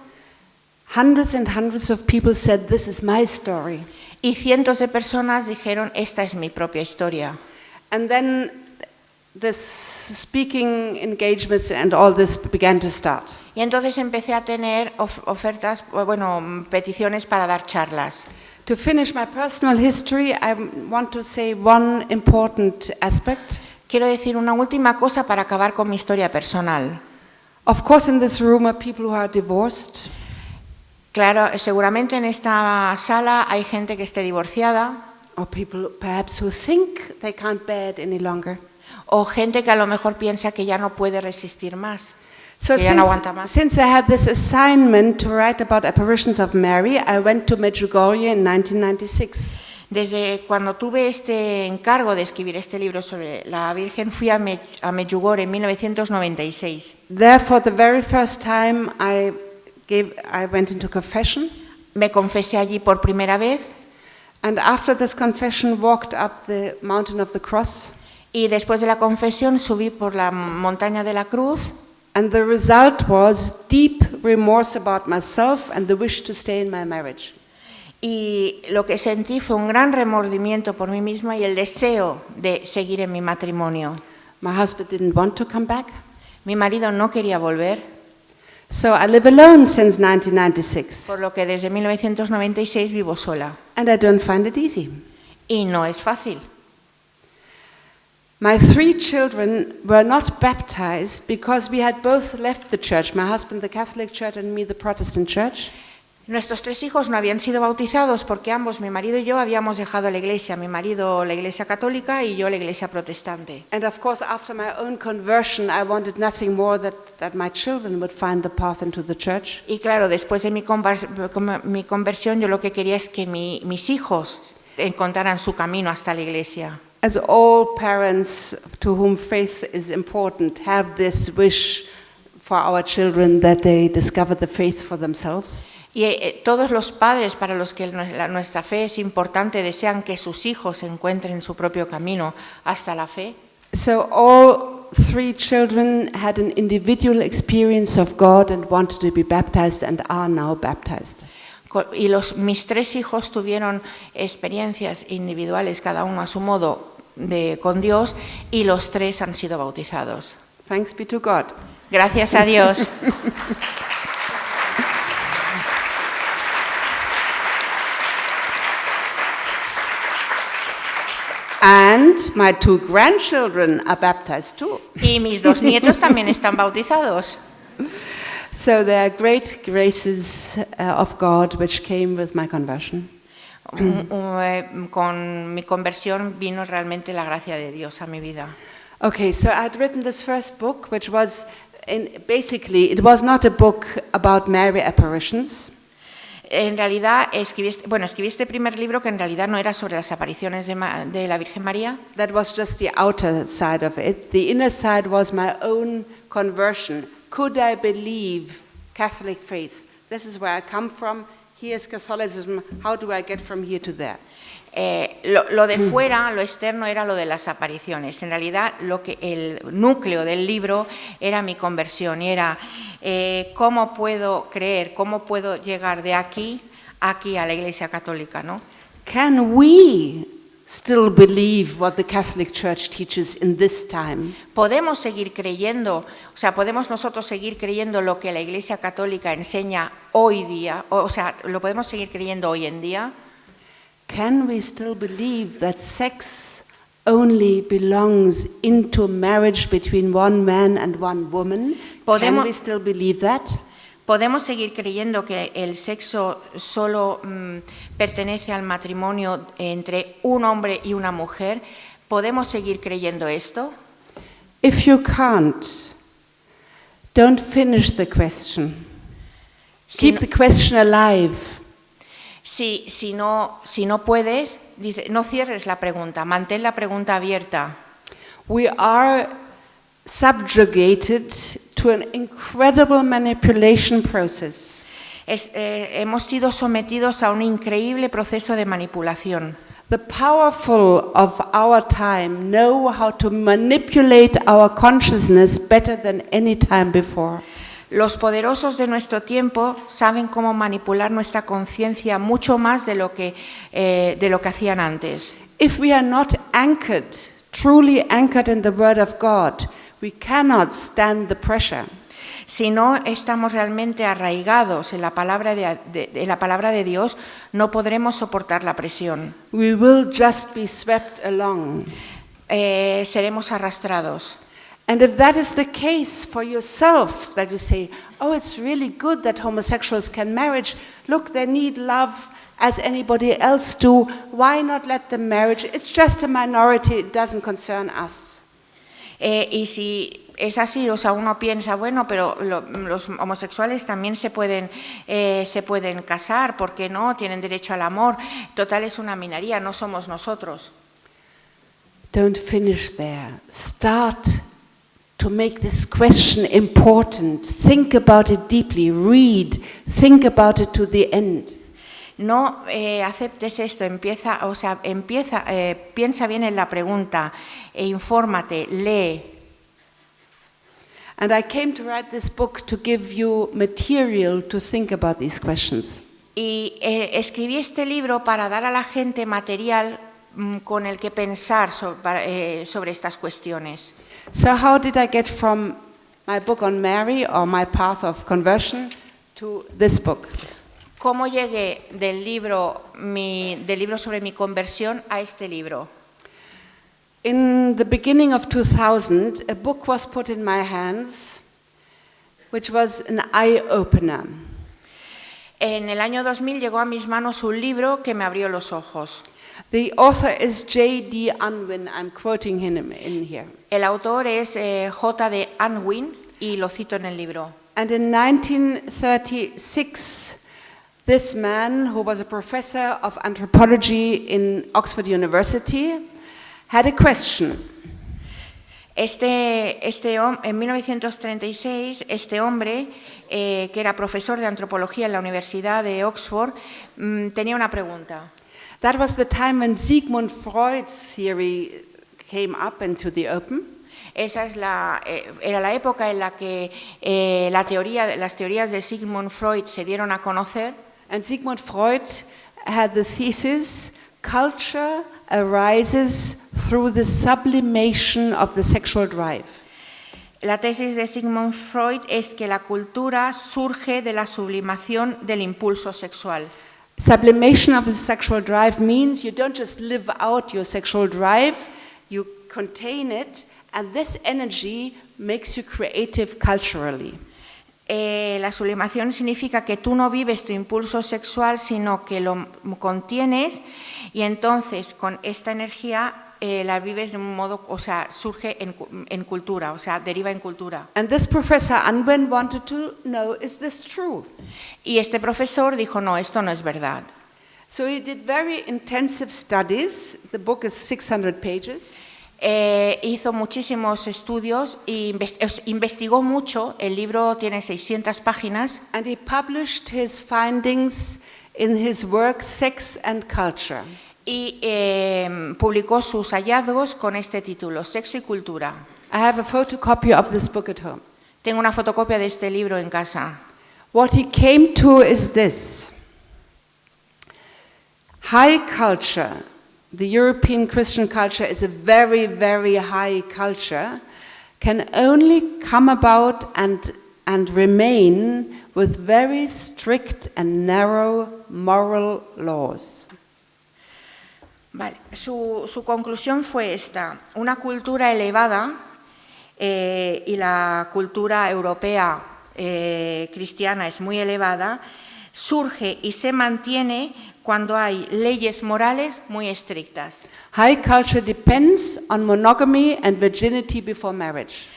Hundreds and hundreds of people said, "This is my story." Y cientos de personas dijeron, esta es mi propia historia. And then this speaking engagements and all this began to start. Y entonces empecé a tener peticiones para dar charlas. To finish my personal history, I want to say one important aspect. Quiero decir una última cosa para acabar con mi historia personal. Of course, in this room are people who are divorced. Claro, seguramente en esta sala hay gente que esté divorciada. Or people perhaps who think they can't bear it any longer. O gente que a lo mejor piensa que ya no puede resistir más. So que ya no aguanta más. since I had this assignment to write about apparitions of Mary, I went to Medjugorje in 1996. Desde cuando tuve este encargo de escribir este libro sobre la Virgen, fui a Medjugorje en 1996. There, for the very first time, I went into confession. Me confesé allí por primera vez. And after this confession, walked up the mountain of the cross. Y después de la confesión subí por la montaña de la cruz. And the result was deep remorse about myself and the wish to stay in my marriage. Y lo que sentí fue un gran remordimiento por mí misma y el deseo de seguir en mi matrimonio. My husband didn't want to come back. Mi marido no quería volver. So I live alone since 1996. Por lo que desde 1996 vivo sola. And I don't find it easy. Y no es fácil. My 3 children were not baptized because we had both left the church, my husband the Catholic Church and me the Protestant Church. Nuestros 3 hijos no habían sido bautizados porque ambos, mi marido y yo, habíamos dejado la iglesia. Mi marido la iglesia católica y yo la iglesia protestante. And of course, after my own conversion, I wanted nothing more that my children would find the path into the church. Y claro, después de mi conversión, yo lo que quería es que mis hijos encontraran su camino hasta la iglesia. As all parents to whom faith is important have this wish for our children that they discover the faith for themselves. Y todos los padres para los que nuestra fe es importante desean que sus hijos encuentren su propio camino hasta la fe. So all 3 children had an individual experience of God and wanted to be baptized and are now baptized. Y mis 3 hijos tuvieron experiencias individuales, cada uno a su modo, con Dios, y los 3 han sido bautizados. Thanks be to God. Gracias a Dios. And my 2 grandchildren are baptized too. Y mis 2 nietos también están bautizados. So there are great graces of God which came with my conversion. Con mi conversión vino realmente la gracia de Dios a mi vida. Okay, so I had written this first book, which was, basically, it was not a book about Mary apparitions. En realidad, escribí este primer libro que en realidad no era sobre las apariciones de la Virgen María. That was just the outer side of it. The inner side was my own conversion. Could I believe Catholic faith? This is where I come from. Here's Catholicism. How do I get from here to there? Lo de fuera, lo externo, era lo de las apariciones. En realidad, el núcleo del libro era mi conversión y era cómo puedo creer, cómo puedo llegar de aquí a la Iglesia Católica, ¿no? Can we still believe what the Catholic Church teaches in this time? Podemos seguir creyendo, o sea, podemos nosotros seguir creyendo lo que la Iglesia Católica enseña hoy día, o sea, lo podemos seguir creyendo hoy en día. Can we still believe that sex only belongs into marriage between one man and one woman? Can we still believe that? ¿Podemos seguir creyendo que el sexo solo pertenece al matrimonio entre un hombre y una mujer? ¿Podemos seguir creyendo esto? If you can't, don't finish the question. Keep the question alive. Si no puedes, no cierres la pregunta, mantén la pregunta abierta. We are subjugated to an incredible manipulation process. Hemos sido sometidos a un increíble proceso de manipulación. The powerful of our time know how to manipulate our consciousness better than any time before. Los poderosos de nuestro tiempo saben cómo manipular nuestra conciencia mucho más de lo que hacían antes. If we are not anchored, truly anchored in the Word of God, we cannot stand the pressure. Si no estamos realmente arraigados en la palabra de Dios, no podremos soportar la presión. We will just be swept along. Seremos arrastrados. And if that is the case for yourself, that you say, oh, it's really good that homosexuals can marry. Look, they need love as anybody else do. Why not let them marry? It's just a minority, it doesn't concern us. Y si es así, o sea, uno piensa, bueno, pero los homosexuales también se pueden casar, ¿por qué no? Tienen derecho al amor. Total, es una minoría, no somos nosotros. Don't finish there. Start to make this question important. Think about it deeply. Read. Think about it to the end. No aceptes esto, piensa bien en la pregunta, infórmate, lee. And I came to write this book to give you material to think about these questions. Y escribí este libro para dar a la gente material con el que pensar sobre estas cuestiones. So how did I get from my book on Mary or my path of conversion to this book? ¿Cómo llegué del libro sobre mi conversión a este libro? In the beginning of 2000, a book was put in my hands, which was an eye-opener. En el año 2000 llegó a mis manos un libro que me abrió los ojos. The author is J.D. Unwin. I'm quoting him in here. El autor es J.D. Unwin y lo cito en el libro. And in 1936, this man, who was a professor of anthropology in Oxford University, had a question. En 1936, este hombre, que era profesor de antropología en la Universidad de Oxford, tenía una pregunta. That was the time when Sigmund Freud's theory came up into the open. Esa era la época en la que las teorías de Sigmund Freud se dieron a conocer. And Sigmund Freud had the thesis, culture arises through the sublimation of the sexual drive. La tesis de Sigmund Freud es que la cultura surge de la sublimación del impulso sexual. Sublimation of the sexual drive means you don't just live out your sexual drive, you contain it, and this energy makes you creative culturally. La sublimación significa que tú no vives tu impulso sexual, sino que lo contienes y entonces con esta energía la vives de un modo, o sea, surge en cultura, o sea, deriva en cultura. And this professor Unwin wanted to know, is this true? Y este profesor dijo, no, esto no es verdad. So he did very intensive studies. The book is 600 pages. Hizo muchísimos estudios e investigó mucho. El libro tiene 600 páginas. And he published his findings in his work Sex and Culture. Y publicó sus hallazgos con este título, Sexo y Cultura. I have a photocopy of this book at home. Tengo una fotocopia de este libro en casa. What he came to is this. High culture, the European Christian culture is a very, very high culture, can only come about and remain with very strict and narrow moral laws. Vale. Su conclusión fue esta: una cultura elevada y la cultura europea cristiana es muy elevada, surge y se mantiene cuando hay leyes morales muy estrictas. High culture depends on monogamy and virginity before marriage.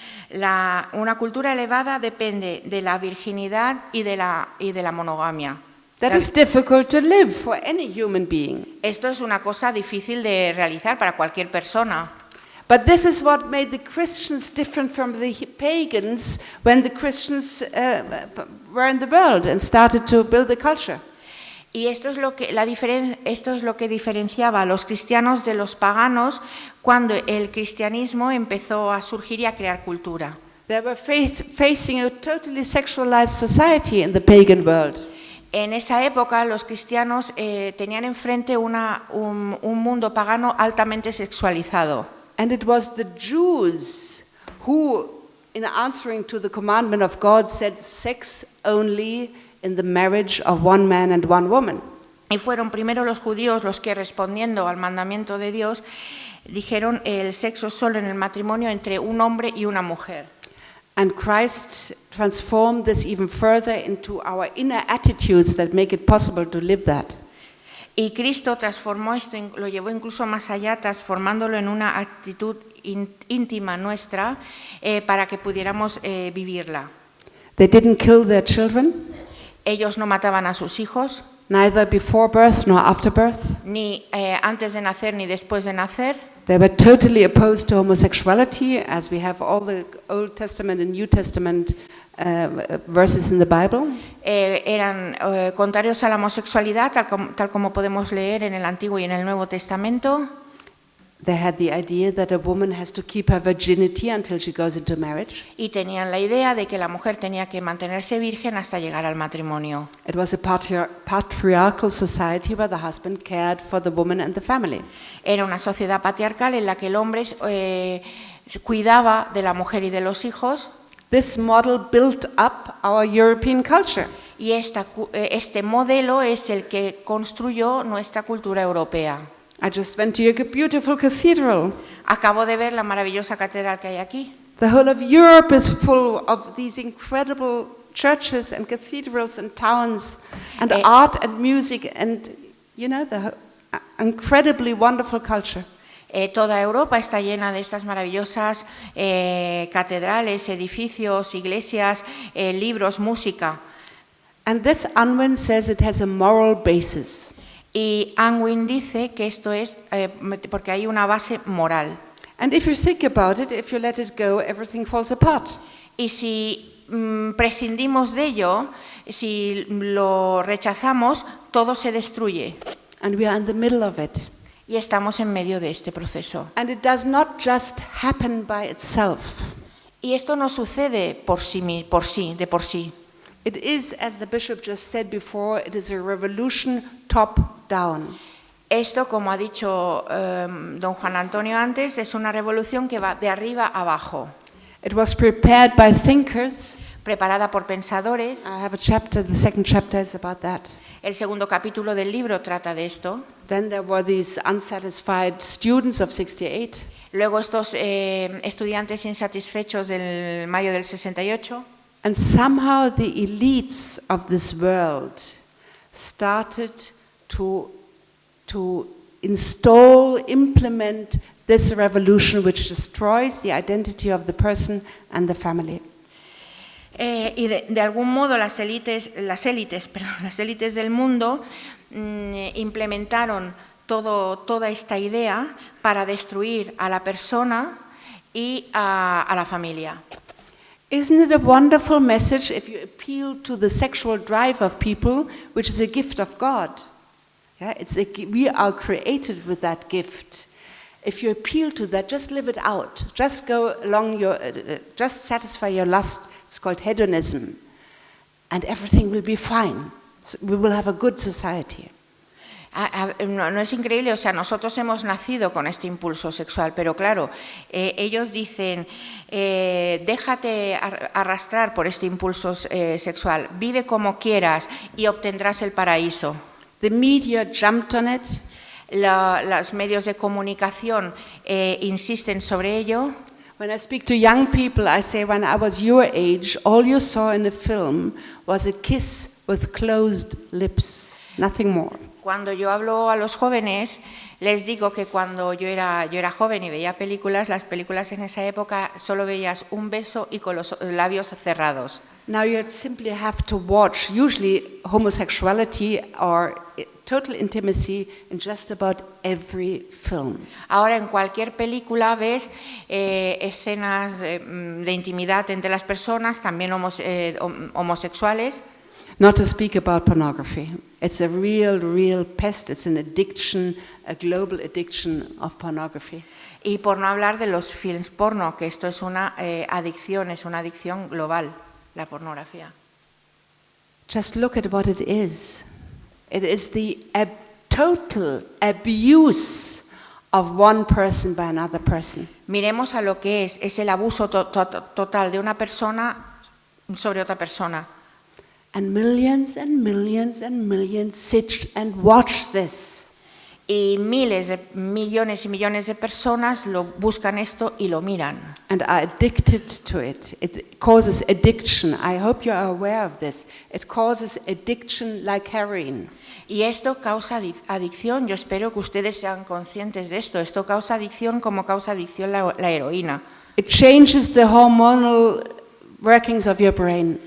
Una cultura elevada depende de la virginidad y de la monogamia. That is difficult to live for any human being. Esto es una cosa difícil de realizar para cualquier persona. But this is what made the Christians different from the pagans when the Christians were in the world and started to build the culture. Y esto es lo que diferenciaba a los cristianos de los paganos cuando el cristianismo empezó a surgir y a crear cultura. They were facing a totally sexualized society in the pagan world. En esa época los cristianos tenían enfrente un mundo pagano altamente sexualizado. And it was the Jews who, in answering to the commandment of God, said sex only in the marriage of one man and one woman. Y fueron primero los judíos los que, respondiendo al mandamiento de Dios, dijeron el sexo solo en el matrimonio entre un hombre y una mujer. And Christ transformed this even further into our inner attitudes that make it possible to live that. Y Cristo transformó esto, lo llevó incluso más allá, transformándolo en una actitud íntima nuestra para que pudiéramos vivirla. They didn't kill their children, Ellos no mataban a sus hijos, neither before birth nor after birth. ni antes de nacer ni después de nacer. They were totally opposed to homosexuality, as we have all the Old Testament and New Testament verses in the Bible. Eran contrarios a la homosexualidad, tal como podemos leer en el Antiguo y en el Nuevo Testamento. They had the idea that a woman has to keep her virginity until she goes into marriage. Y tenían la idea de que la mujer tenía que mantenerse virgen hasta llegar al matrimonio. It was a patriarchal society where the husband cared for the woman and the family. Era una sociedad patriarcal en la que el hombre cuidaba de la mujer y de los hijos. This model built up our European culture. Y este modelo es el que construyó nuestra cultura europea. I just went to a beautiful cathedral. Acabo de ver la maravillosa catedral que hay aquí. The whole of Europe is full of these incredible churches and cathedrals and towns and art and music and, the incredibly wonderful culture. Toda Europa está llena de estas maravillosas catedrales, edificios, iglesias, libros, música. And this Unwin says it has a moral basis. Y Unwin dice que esto es porque hay una base moral. And if you think about it, if you let it go, everything falls apart. Y si prescindimos de ello, si lo rechazamos, todo se destruye. And we are in the middle of it. Y estamos en medio de este proceso. And it does not just happen by itself. Y esto no sucede de por sí. It is, as the bishop just said before, it is a revolution top down. Esto, como ha dicho don Juan Antonio antes, es una revolución que va de arriba abajo. It was prepared by thinkers. Preparada por pensadores. I have a chapter, the second chapter is about that. El segundo capítulo del libro trata de esto. Then there were these unsatisfied students of 68. Luego estos estudiantes insatisfechos del mayo del 68. And somehow the elites of this world started to implement this revolution which destroys the identity of the person and the family. Y de algún modo las élites del mundo implementaron toda esta idea para destruir a la persona y a la familia. Isn't it a wonderful message if you appeal to the sexual drive of people, which is a gift of God? Yeah, we are created with that gift. If you appeal to that, just live it out. Just go along just satisfy your lust. It's called hedonism. And everything will be fine. So we will have a good society. No es increíble, o sea, nosotros hemos nacido con este impulso sexual, pero claro, ellos dicen, déjate arrastrar por este impulso sexual, vive como quieras y obtendrás el paraíso. The media jumped on it. Los medios de comunicación insisten sobre ello. When I speak to young people, I say, when I was your age, all you saw in a film was a kiss with closed lips, nothing more. Cuando yo hablo a los jóvenes, les digo que cuando yo era joven y veía películas, las películas en esa época solo veías un beso y con los labios cerrados. Now you simply have to watch, usually homosexuality or total intimacy in just about every film. Ahora en cualquier película ves escenas de intimidad entre las personas, también homosexuales. Not to speak about pornography. It's a real pest. It's an addiction, a global addiction of pornography. Y por no hablar de los films porno, que esto es una adicción global, la pornografía. Just look at what it is. It is the total abuse of one person by another person. Miremos a lo que es el abuso total de una persona sobre otra persona. And millions and millions and millions sit and watch this. Y millones y millones de personas lo buscan esto y lo miran. And are addicted to it. It causes addiction. I hope you are aware of this. It causes addiction like heroin. Y esto causa adicción. Yo espero que ustedes sean conscientes de esto. Esto causa adicción como causa adicción la heroína. It changes the hormonal workings of your brain.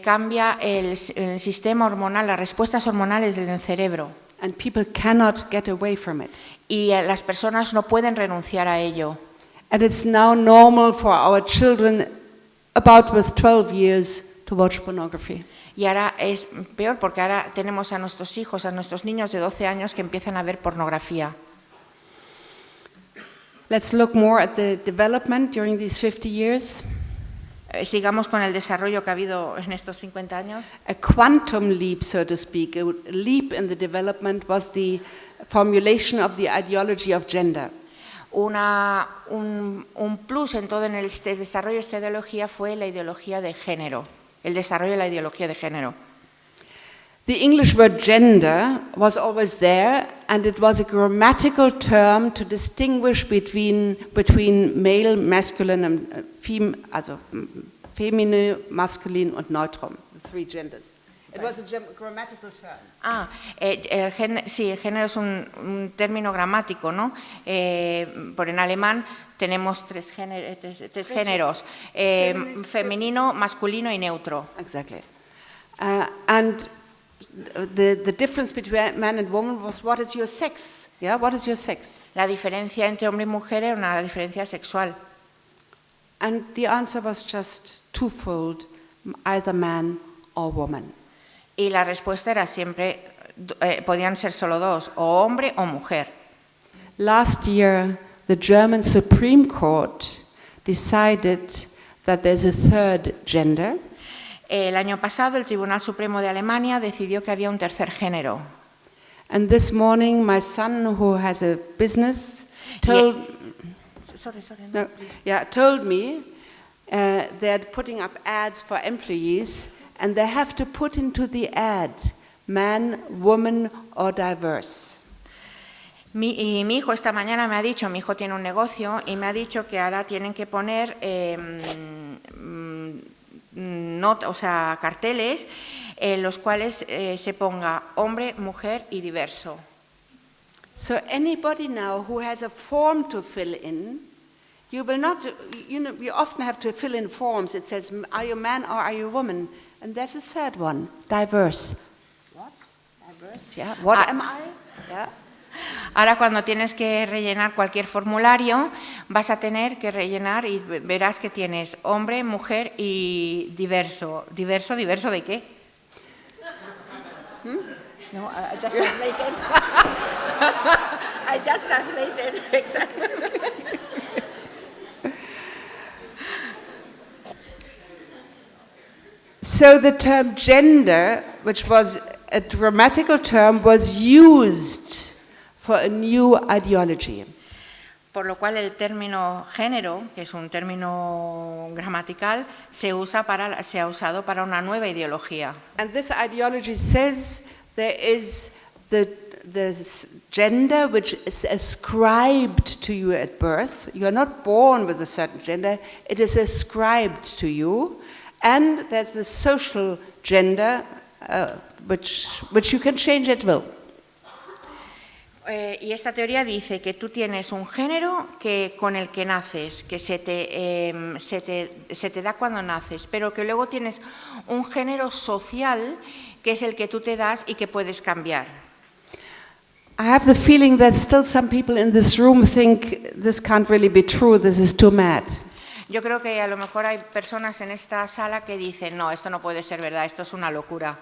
Cambia el sistema hormonal, las respuestas hormonales del cerebro. And people cannot get away from it. Y las personas no pueden renunciar a ello. And it's now normal for our children about with 12 years to watch pornography. Y ahora es peor porque ahora tenemos a nuestros hijos, a nuestros niños de 12 años que empiezan a ver pornografía. Let's look more at the development during these 50 years. Sigamos con el desarrollo que ha habido en estos 50 años. A quantum leap, so to speak, a leap in the development was the formulation of the ideology of gender. Un plus en todo este desarrollo de esta ideología fue la ideología de género, el desarrollo de la ideología de género. The English word gender was always there, and it was a grammatical term to distinguish between male, masculine, and feminine, masculine, und neutrum, the three genders. It was a grammatical term. Sí, el género es un término gramático, ¿no? Por en alemán tenemos tres géneros, femenino, masculino y neutro. Exactly. And the difference between man and woman was what is your sex? Yeah, what is your sex? La diferencia entre hombre y mujer era una diferencia sexual. And the answer was just twofold, either man or woman. Y la respuesta era siempre, podían ser solo dos, o hombre o mujer. Last year, the German Supreme Court decided that there's a third gender. El año pasado, el Tribunal Supremo de Alemania decidió que había un tercer género. And this morning, my son, who has a business, told me they're putting up ads for employees, and they have to put into the ad man, woman, or diverse. Mi hijo esta mañana me ha dicho, mi hijo tiene un negocio, y me ha dicho que ahora tienen que poner carteles en los cuales se ponga hombre, mujer y diverso. So anybody now who has a form to fill in, you will not, you often have to fill in forms. It says, are you a man or are you a woman? And there's a third one, diverse. What? Diverse, yeah. What am I? Yeah. Ahora cuando tienes que rellenar cualquier formulario, vas a tener que rellenar y verás que tienes hombre, mujer y diverso. ¿Diverso? ¿Diverso de qué? No, I just translated. I just translated, exactly. So the term gender, which was a grammatical term, was used for a new ideology. Por lo cual el término género, que es un término gramatical, se ha usado para una nueva ideología. And this ideology says there is the gender which is ascribed to you at birth. You are not born with a certain gender, it is ascribed to you. And there's the social gender which you can change at will. Y esta teoría dice que tú tienes un género con el que naces, que se te da cuando naces, pero que luego tienes un género social que es el que tú te das y que puedes cambiar. I have the feeling that still some people in this room think this can't really be true, this is too mad. Yo creo que a lo mejor hay personas en esta sala que dicen, no, esto no puede ser verdad, esto es una locura.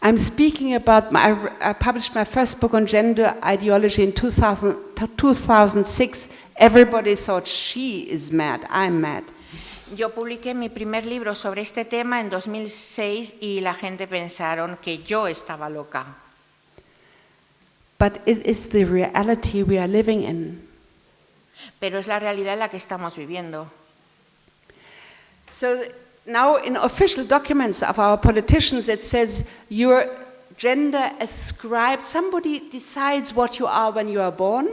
I'm speaking about, I published my first book on gender ideology in 2006. Everybody thought she is mad, I'm mad. Yo publiqué mi primer libro sobre este tema en 2006 y la gente pensaron que yo estaba loca. But it is the reality we are living in. Pero es la realidad en la que estamos viviendo. So now in official documents of our politicians it says your gender ascribed, somebody decides what you are when you are born,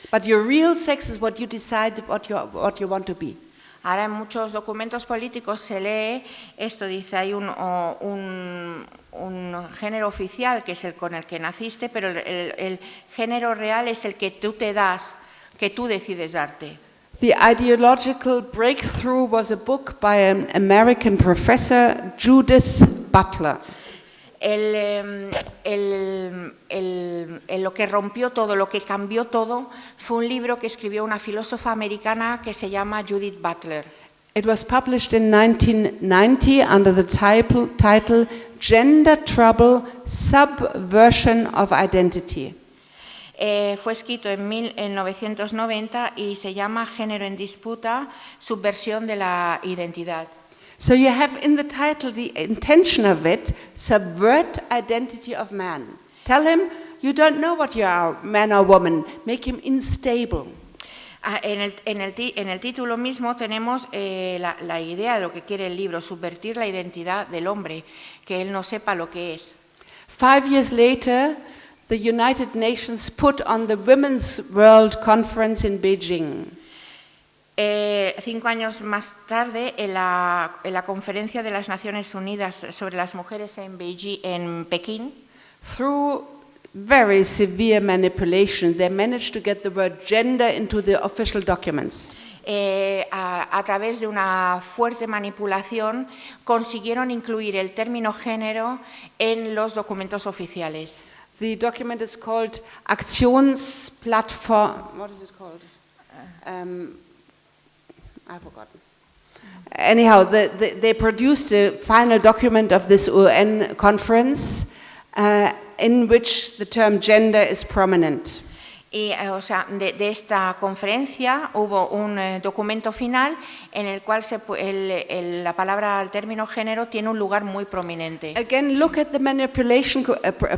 but your real sex is what you decide what you want to be. Ahora en muchos documentos políticos se lee esto, dice, hay un género oficial que es el con el que naciste, pero el género real es el que tú te das, que tú decides darte. The ideological breakthrough was a book by an American professor, Judith Butler. Lo que rompió todo, lo que cambió todo, fue un libro que escribió una filósofa americana que se llama Judith Butler. It was published in 1990 under the title Gender Trouble, Subversion of Identity. Fue escrito en 1990 y se llama Género en disputa, subversión de la identidad. So you have in the title the intention of it, subvert identity of man. Tell him you don't know what you are, man or woman. Make him unstable. En el título mismo tenemos la idea de lo que quiere el libro, subvertir la identidad del hombre, que él no sepa lo que es. 5 years later, the United Nations put on the Women's World Conference in Beijing. 5 años más tarde, en la conferencia de las Naciones Unidas sobre las mujeres en Beijing, en Pekín, through very severe manipulation, they managed to get the word gender into the official documents. A través de una fuerte manipulación, consiguieron incluir el término género en los documentos oficiales. The document is called Aktionsplattform. What is it called? I've forgotten. Anyhow, they produced a final document of this UN conference in which the term gender is prominent. Y, o sea, de esta conferencia hubo un documento final en el cual la palabra, el término género tiene un lugar muy prominente. Again, look at the manipulation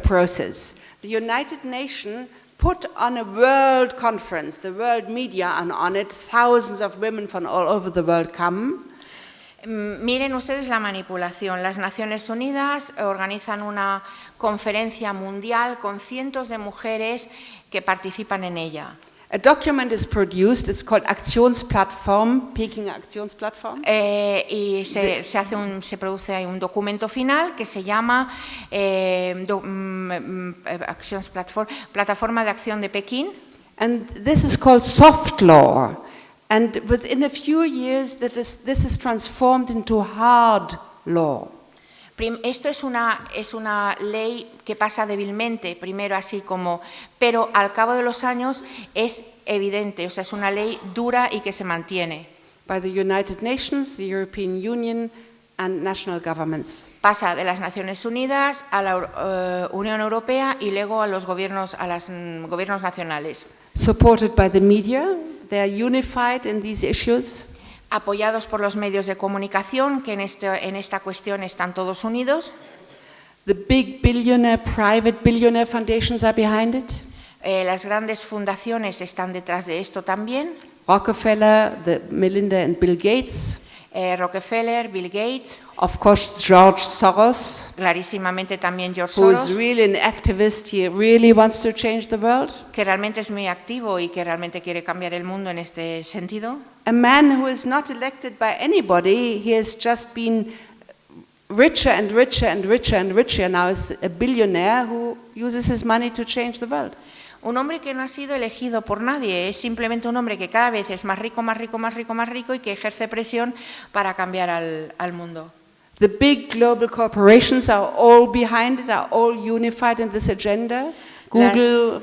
process. The United Nations put on a world conference, the world media are on it, thousands of women from all over the world come. Miren ustedes la manipulación. Las Naciones Unidas organizan una conferencia mundial con cientos de mujeres que participan en ella. A document is produced, it's called Aktionsplattform, Peking Aktionsplattform. Y se produce ahí un documento final que se llama Aktionsplattform, Plataforma de Acción de Pekín. And this is called soft law. And within a few years, this is transformed into hard law. Esto es una ley que pasa débilmente, primero así como, pero al cabo de los años es evidente, o sea, es una ley dura y que se mantiene. By the United Nations, the European Union, and national governments. Pasa de las Naciones Unidas a la Unión Europea y luego a los gobiernos nacionales. Supported by the media, they are unified in these issues. Apoyados por los medios de comunicación, que en esta cuestión están todos unidos. The big private billionaire foundations are behind it. Las grandes fundaciones están detrás de esto también. Rockefeller, Melinda and Bill Gates. Rockefeller, Bill Gates. Of course, George Soros. Clarísimamente también George Who Soros. is really an activist, he really wants to change the world. Que realmente es muy activo y que realmente quiere cambiar el mundo en este sentido. A man who is not elected by anybody, he has just been richer and richer and richer and richer. Now is a billionaire who uses his money to change the world. Un hombre que no ha sido elegido por nadie, es simplemente un hombre que cada vez es más rico, más rico, más rico, más rico y que ejerce presión para cambiar al mundo. The big global corporations are all behind it, are all unified in this agenda. Google,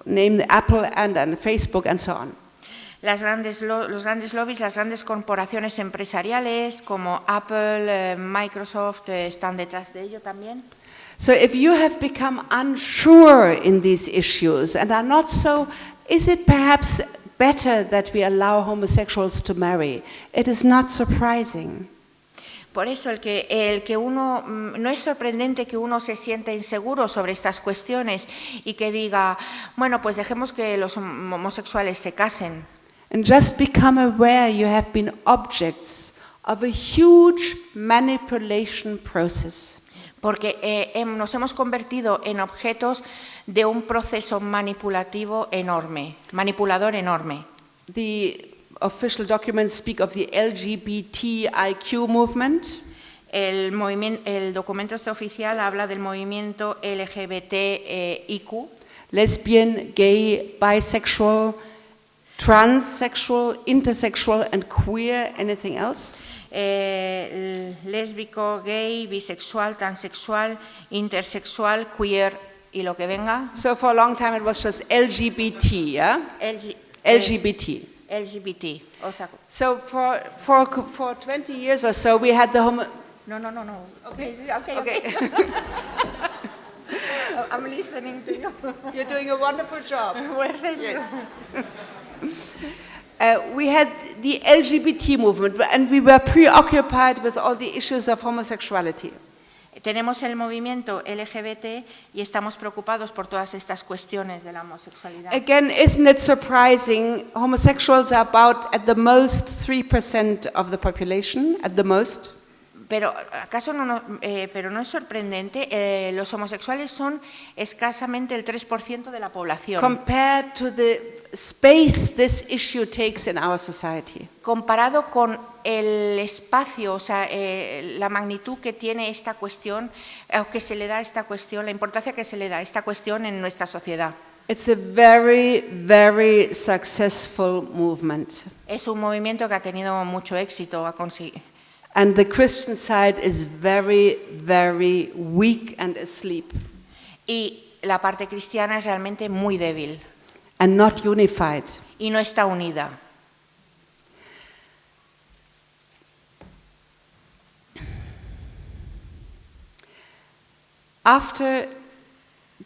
name Apple and Facebook and so on. los grandes lobbies, las grandes corporaciones empresariales como Apple, Microsoft están detrás de ello también. So if you have become unsure in these issues and are not so, is it perhaps better that we allow homosexuals to marry? It is not surprising. Por eso el que uno, no es sorprendente que uno se sienta inseguro sobre estas cuestiones y que diga, bueno, pues dejemos que los homosexuales se casen. And just become aware you have been objects of a huge manipulation process. Porque nos hemos convertido en objetos de un proceso manipulativo enorme, manipulador enorme. The official documents speak of the LGBTIQ movement. El documento oficial habla del movimiento LGBTIQ. Lesbian, gay, bisexual, transsexual, intersexual and queer. Anything else? Lésbico, gay, bisexual, transexual, intersexual, queer y lo que venga. So for a long time it was just LGBT, yeah? LGBT. LGBT. O sea, So for 20 years or so we had the no. Okay. Okay. I'm listening to you. You're doing a wonderful job. Well, thank you. We had the LGBT movement and we were preoccupied with all the issues of homosexuality. Tenemos el movimiento LGBT y estamos preocupados por todas estas cuestiones de la homosexualidad. Again, isn't it surprising? Homosexuals are about at the most 3% of the population, at the most. Pero acaso pero no es sorprendente, los homosexuales son escasamente el 3% de la población. Compared to the space this issue takes in our society. Comparado con el espacio, o sea, la magnitud que tiene esta cuestión, que se le da a esta cuestión, la importancia que se le da a esta cuestión en nuestra sociedad. It's a very, very successful movement. Es un movimiento que ha tenido mucho éxito a conseguir. And the Christian side is very, very weak and asleep. Y la parte cristiana es realmente muy débil. And not unified. Y no está unida. After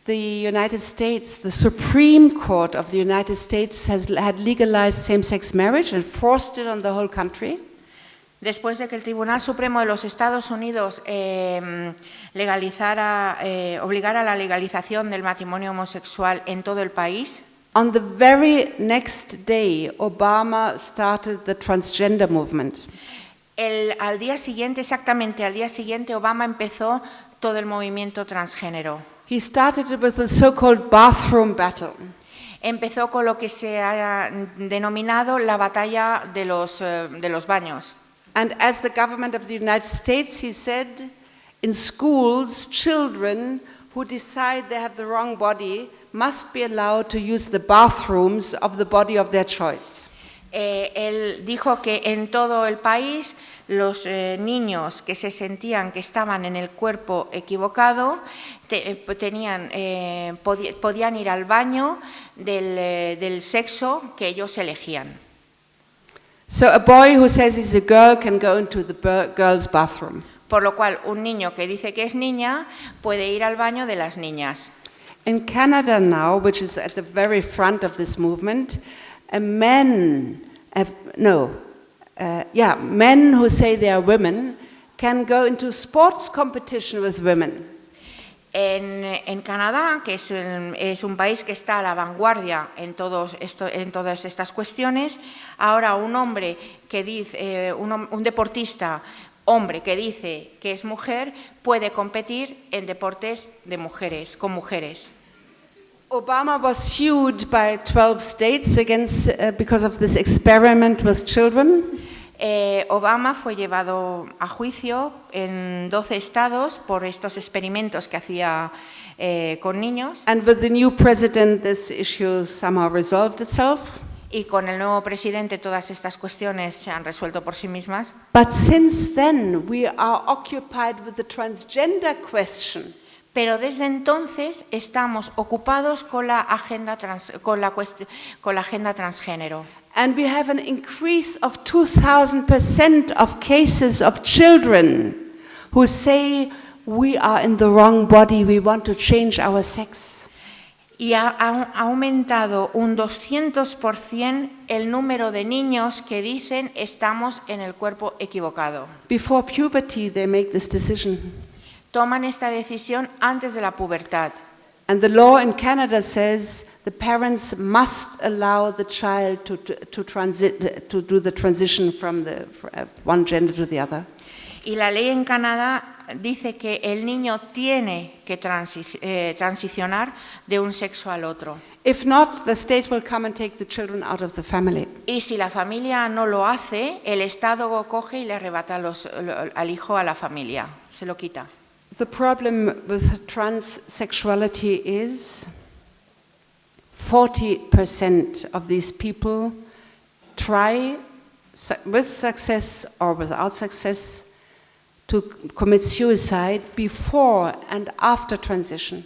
the United States, the Supreme Court of the United States had legalized same-sex marriage and forced it on the whole country. Después de que el Tribunal Supremo de los Estados Unidos obligara a la legalización del matrimonio homosexual en todo el país, on the very next day, Obama started the transgender movement. Al día siguiente, exactamente al día siguiente, Obama empezó todo el movimiento transgénero. He started it with the so-called bathroom battle. Empezó con lo que se ha denominado la batalla de los baños. And as the government of the United States, he said, in schools, children who decide they have the wrong body must be allowed to use the bathrooms of the body of their choice. Él dijo que en todo el país los niños que se sentían que estaban en el cuerpo equivocado podían ir al baño del sexo que ellos elegían. So a boy who says he's a girl can go into the girl's bathroom. Por lo cual, un niño que dice que es niña puede ir al baño de las niñas. In Canada now, which is at the very front of this movement, men who say they are women can go into sports competition with women. En Canadá, que es un país que está a la vanguardia en todas estas cuestiones, ahora un hombre que dice, un deportista hombre que dice que es mujer puede competir en deportes de mujeres, con mujeres. Obama was sued by 12 states because of this experiment with children. Obama fue llevado a juicio en 12 estados por estos experimentos que hacía con niños. And with the new president, this issue somehow resolved itself. Y con el nuevo presidente todas estas cuestiones se han resuelto por sí mismas. But since then, we are occupied with the transgender question. Pero desde entonces estamos ocupados con la agenda transgénero. And we have an increase of 2,000% of cases of children who say, we are in the wrong body, we want to change our sex. Y ha aumentado un 200% el número de niños que dicen estamos en el cuerpo equivocado. Before puberty, they make this decision. Toman esta decisión antes de la pubertad. And the law in Canada says the parents must allow the child to do the transition from one gender to the other. Y la ley en Canadá dice que el niño tiene que transicionar de un sexo al otro. If not, the state will come and take the children out of the family. Y si la familia no lo hace, el Estado coge y le arrebata al hijo a la familia, se lo quita. The problem with transsexuality is 40% of these people try, with success or without success, to commit suicide before and after transition.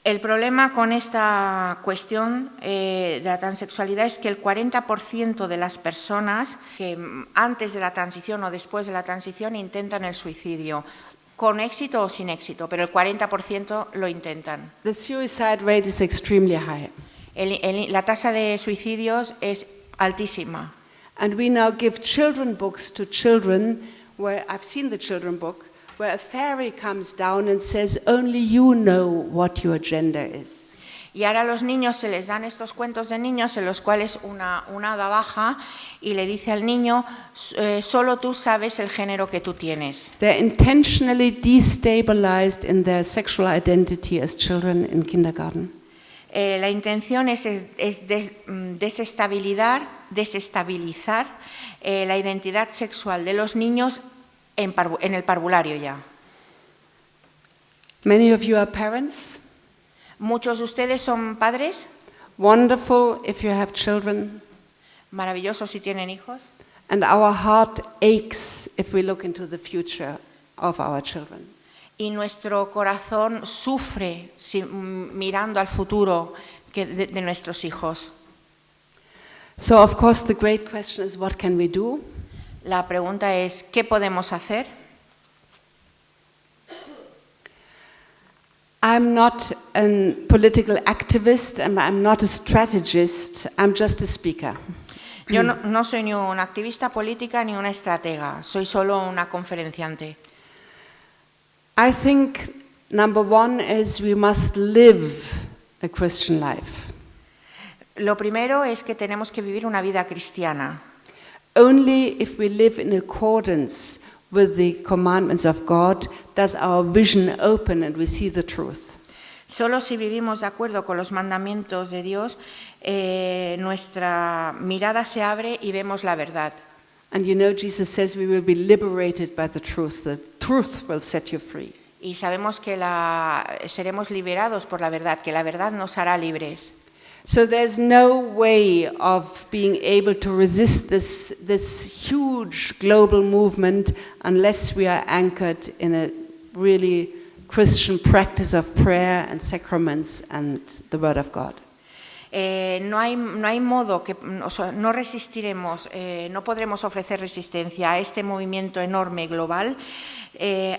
El problema con esta cuestión de la transexualidad es que el 40% de las personas que antes de la transición o después de la transición intentan el suicidio, con éxito o sin éxito, pero el 40% lo intentan. The suicide rate is extremely high. La tasa de suicidios es altísima. And we now give children books to children where, I've seen the children book, where a fairy comes down and says, only you know what your gender is. Y ahora a los niños se les dan estos cuentos de niños en los cuales una hada baja y le dice al niño, solo tú sabes el género que tú tienes. They're intentionally destabilized in their sexual identity as children in kindergarten. La intención es desestabilizar la identidad sexual de los niños en el parvulario ya. Many of you are parents. Muchos de ustedes son padres. Wonderful if you have children. Maravilloso si tienen hijos. And our heart aches if we look into the future of our children. Y nuestro corazón sufre mirando al futuro de nuestros hijos. So of course the great question is, what can we do? La pregunta es, ¿qué podemos hacer? I'm not a political activist and I'm not a strategist, I'm just a speaker. Yo no soy ni una activista política ni una estratega, soy solo una conferenciante. I think number one is we must live a Christian life. Lo primero es que tenemos que vivir una vida cristiana. Only if we live in accordance with the commandments of God does our vision open and we see the truth. Solo si vivimos de acuerdo con los mandamientos de Dios, nuestra mirada se abre y vemos la verdad. And you know, Jesus says we will be liberated by the truth. The truth will set you free. Y sabemos que seremos liberados por la verdad, que la verdad nos hará libres. So there's no way of being able to resist this huge global movement unless we are anchored in a really Christian practice of prayer and sacraments and the Word of God. No hay modo que, o sea, no resistiremos, no podremos ofrecer resistencia a este movimiento enorme global,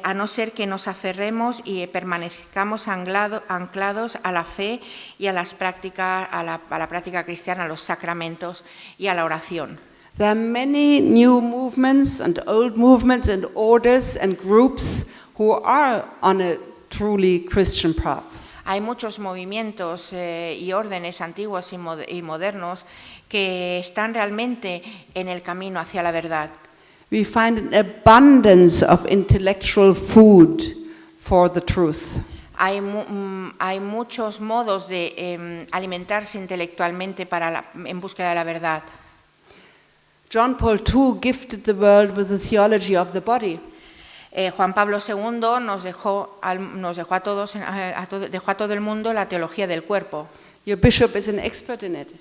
a no ser que nos aferremos y permanezcamos anclados a la fe y a la práctica cristiana, a los sacramentos y a la oración. There are many new movements and old movements and orders and groups who are on a truly Christian path. Hay muchos movimientos y órdenes antiguos y modernos que están realmente en el camino hacia la verdad. We find an abundance of intellectual food for the truth. Hay muchos modos de alimentarse intelectualmente en búsqueda de la verdad. John Paul II gifted the world with the theology of the body. Juan Pablo II nos dejó a todo el mundo la teología del cuerpo. Your bishop is an expert in it.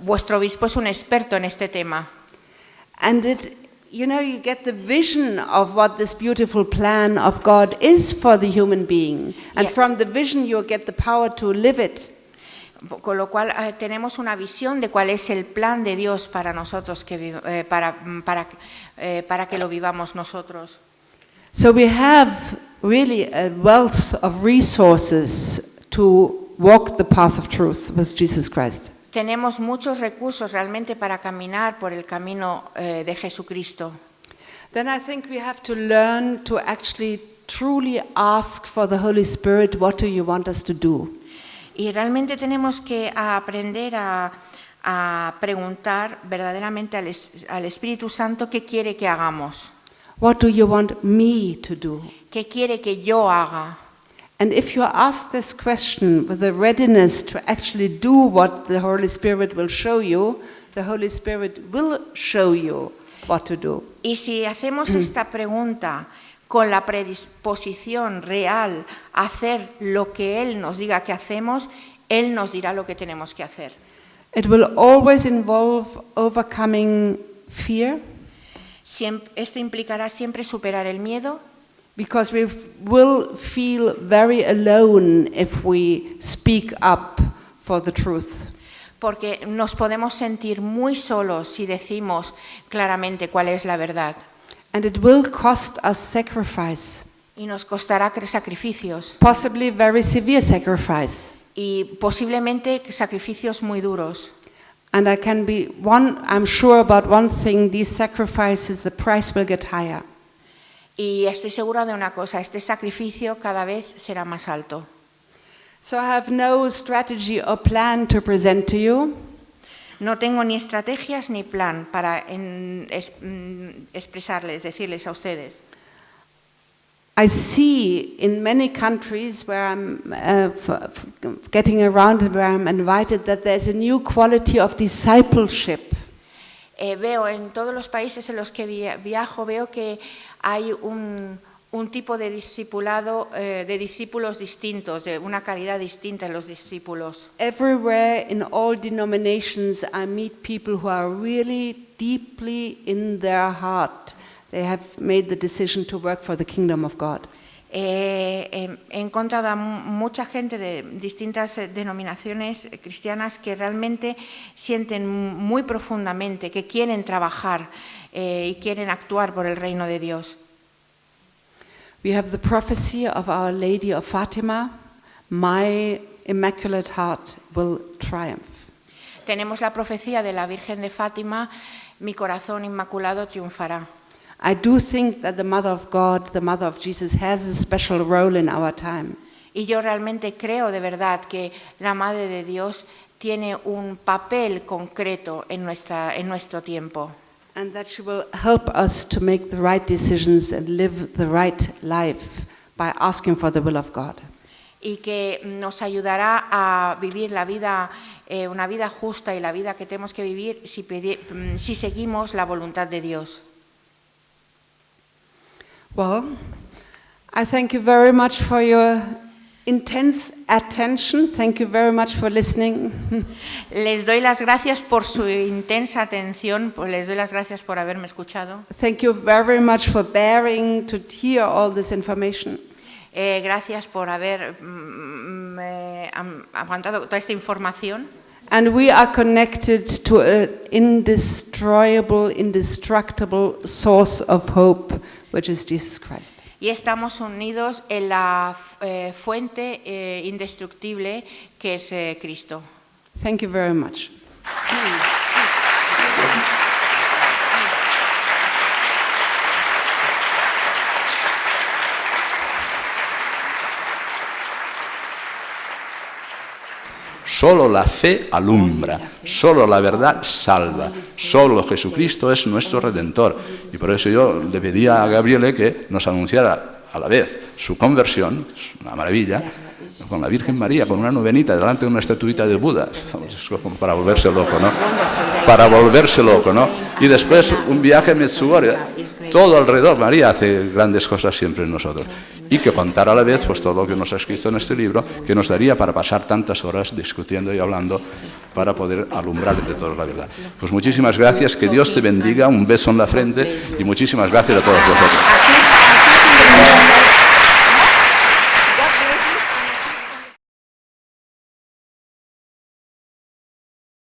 Vuestro obispo es un experto en este tema. And it you know, you get the vision of what this beautiful plan of God is for the human being. And Yeah. from the vision you get the power to live it. Con lo cual tenemos una visión de cuál es el plan de Dios para nosotros, para que lo vivamos nosotros. So we have really a wealth of resources to walk the path of truth with Jesus Christ. Tenemos muchos recursos realmente para caminar por el camino de Jesucristo. Then I think we have to learn to actually truly ask for the Holy Spirit, what do you want us to do? Y realmente tenemos que aprender a preguntar verdaderamente al Espíritu Santo qué quiere que hagamos, What do you want me to do? qué quiere que yo haga. And if you ask this question with a readiness to actually do what the Holy Spirit will show you, the Holy Spirit will show you what to do. Y si hacemos esta pregunta con la predisposición real a hacer lo que Él nos diga que hacemos, Él nos dirá lo que tenemos que hacer. It will always involve overcoming fear, Esto implicará siempre superar el miedo, because we will feel very alone if we speak up for the truth. porque nos podemos sentir muy solos si decimos claramente cuál es la verdad. And it will cost us sacrifice, Y nos costará sacrificios, possibly very severe sacrifice. y posiblemente sacrificios muy duros. And I'm sure about one thing, these sacrifices, the price will get higher. Y estoy segura de una cosa, este sacrificio cada vez será más alto. So I have no strategy or plan to present to you. No tengo ni estrategias ni plan para expresarles, decirles a ustedes. I see in many countries where I'm getting around and where I'm invited that there's a new quality of discipleship. Veo en todos los países en los que viajo, veo que hay un tipo de discipulado, de discípulos distintos, de una calidad distinta en los discípulos. Everywhere in all denominations I meet people who are really deeply in their heart. They have made the decision to work for the kingdom of God. He encontrado a mucha gente de distintas denominaciones cristianas que realmente sienten muy profundamente que quieren trabajar y quieren actuar por el reino de Dios. We have the prophecy of Our Lady of Fatima, my immaculate heart will triumph. Tenemos la profecía de la Virgen de Fátima, mi corazón inmaculado triunfará. I do think that the Mother of God, the Mother of Jesus, has a special role in our time. Y yo realmente creo de verdad que la Madre de Dios tiene un papel concreto en nuestro tiempo. And that she will help us to make the right decisions and live the right life by asking for the will of God. Y que nos ayudará a vivir la vida, una vida justa y la vida que tenemos que vivir si seguimos la voluntad de Dios. Well, I thank you very much for your intense attention. Thank you very much for listening. Les doy las gracias por su intensa atención, les doy las gracias por haberme escuchado. Thank you very much for bearing to hear all this information. Gracias por haber aguantado toda esta información. And we are connected to an indestructible source of hope, which is Jesus Christ. Y estamos unidos en la fuente indestructible que es Cristo. Thank you very much. Solo la fe alumbra, solo la verdad salva, solo Jesucristo es nuestro Redentor. Y por eso yo le pedía a Gabriele que nos anunciara a la vez su conversión, es una maravilla, con la Virgen María, con una novenita delante de una estatuita de Buda, es como para volverse loco, ¿no? Para volverse loco, ¿no? Y después un viaje a Medjugorje, todo alrededor. María hace grandes cosas siempre en nosotros. Y que contar a la vez pues todo lo que nos ha escrito en este libro, que nos daría para pasar tantas horas discutiendo y hablando para poder alumbrar entre todos la verdad. Pues muchísimas gracias, que Dios te bendiga, un beso en la frente y muchísimas gracias a todos vosotros.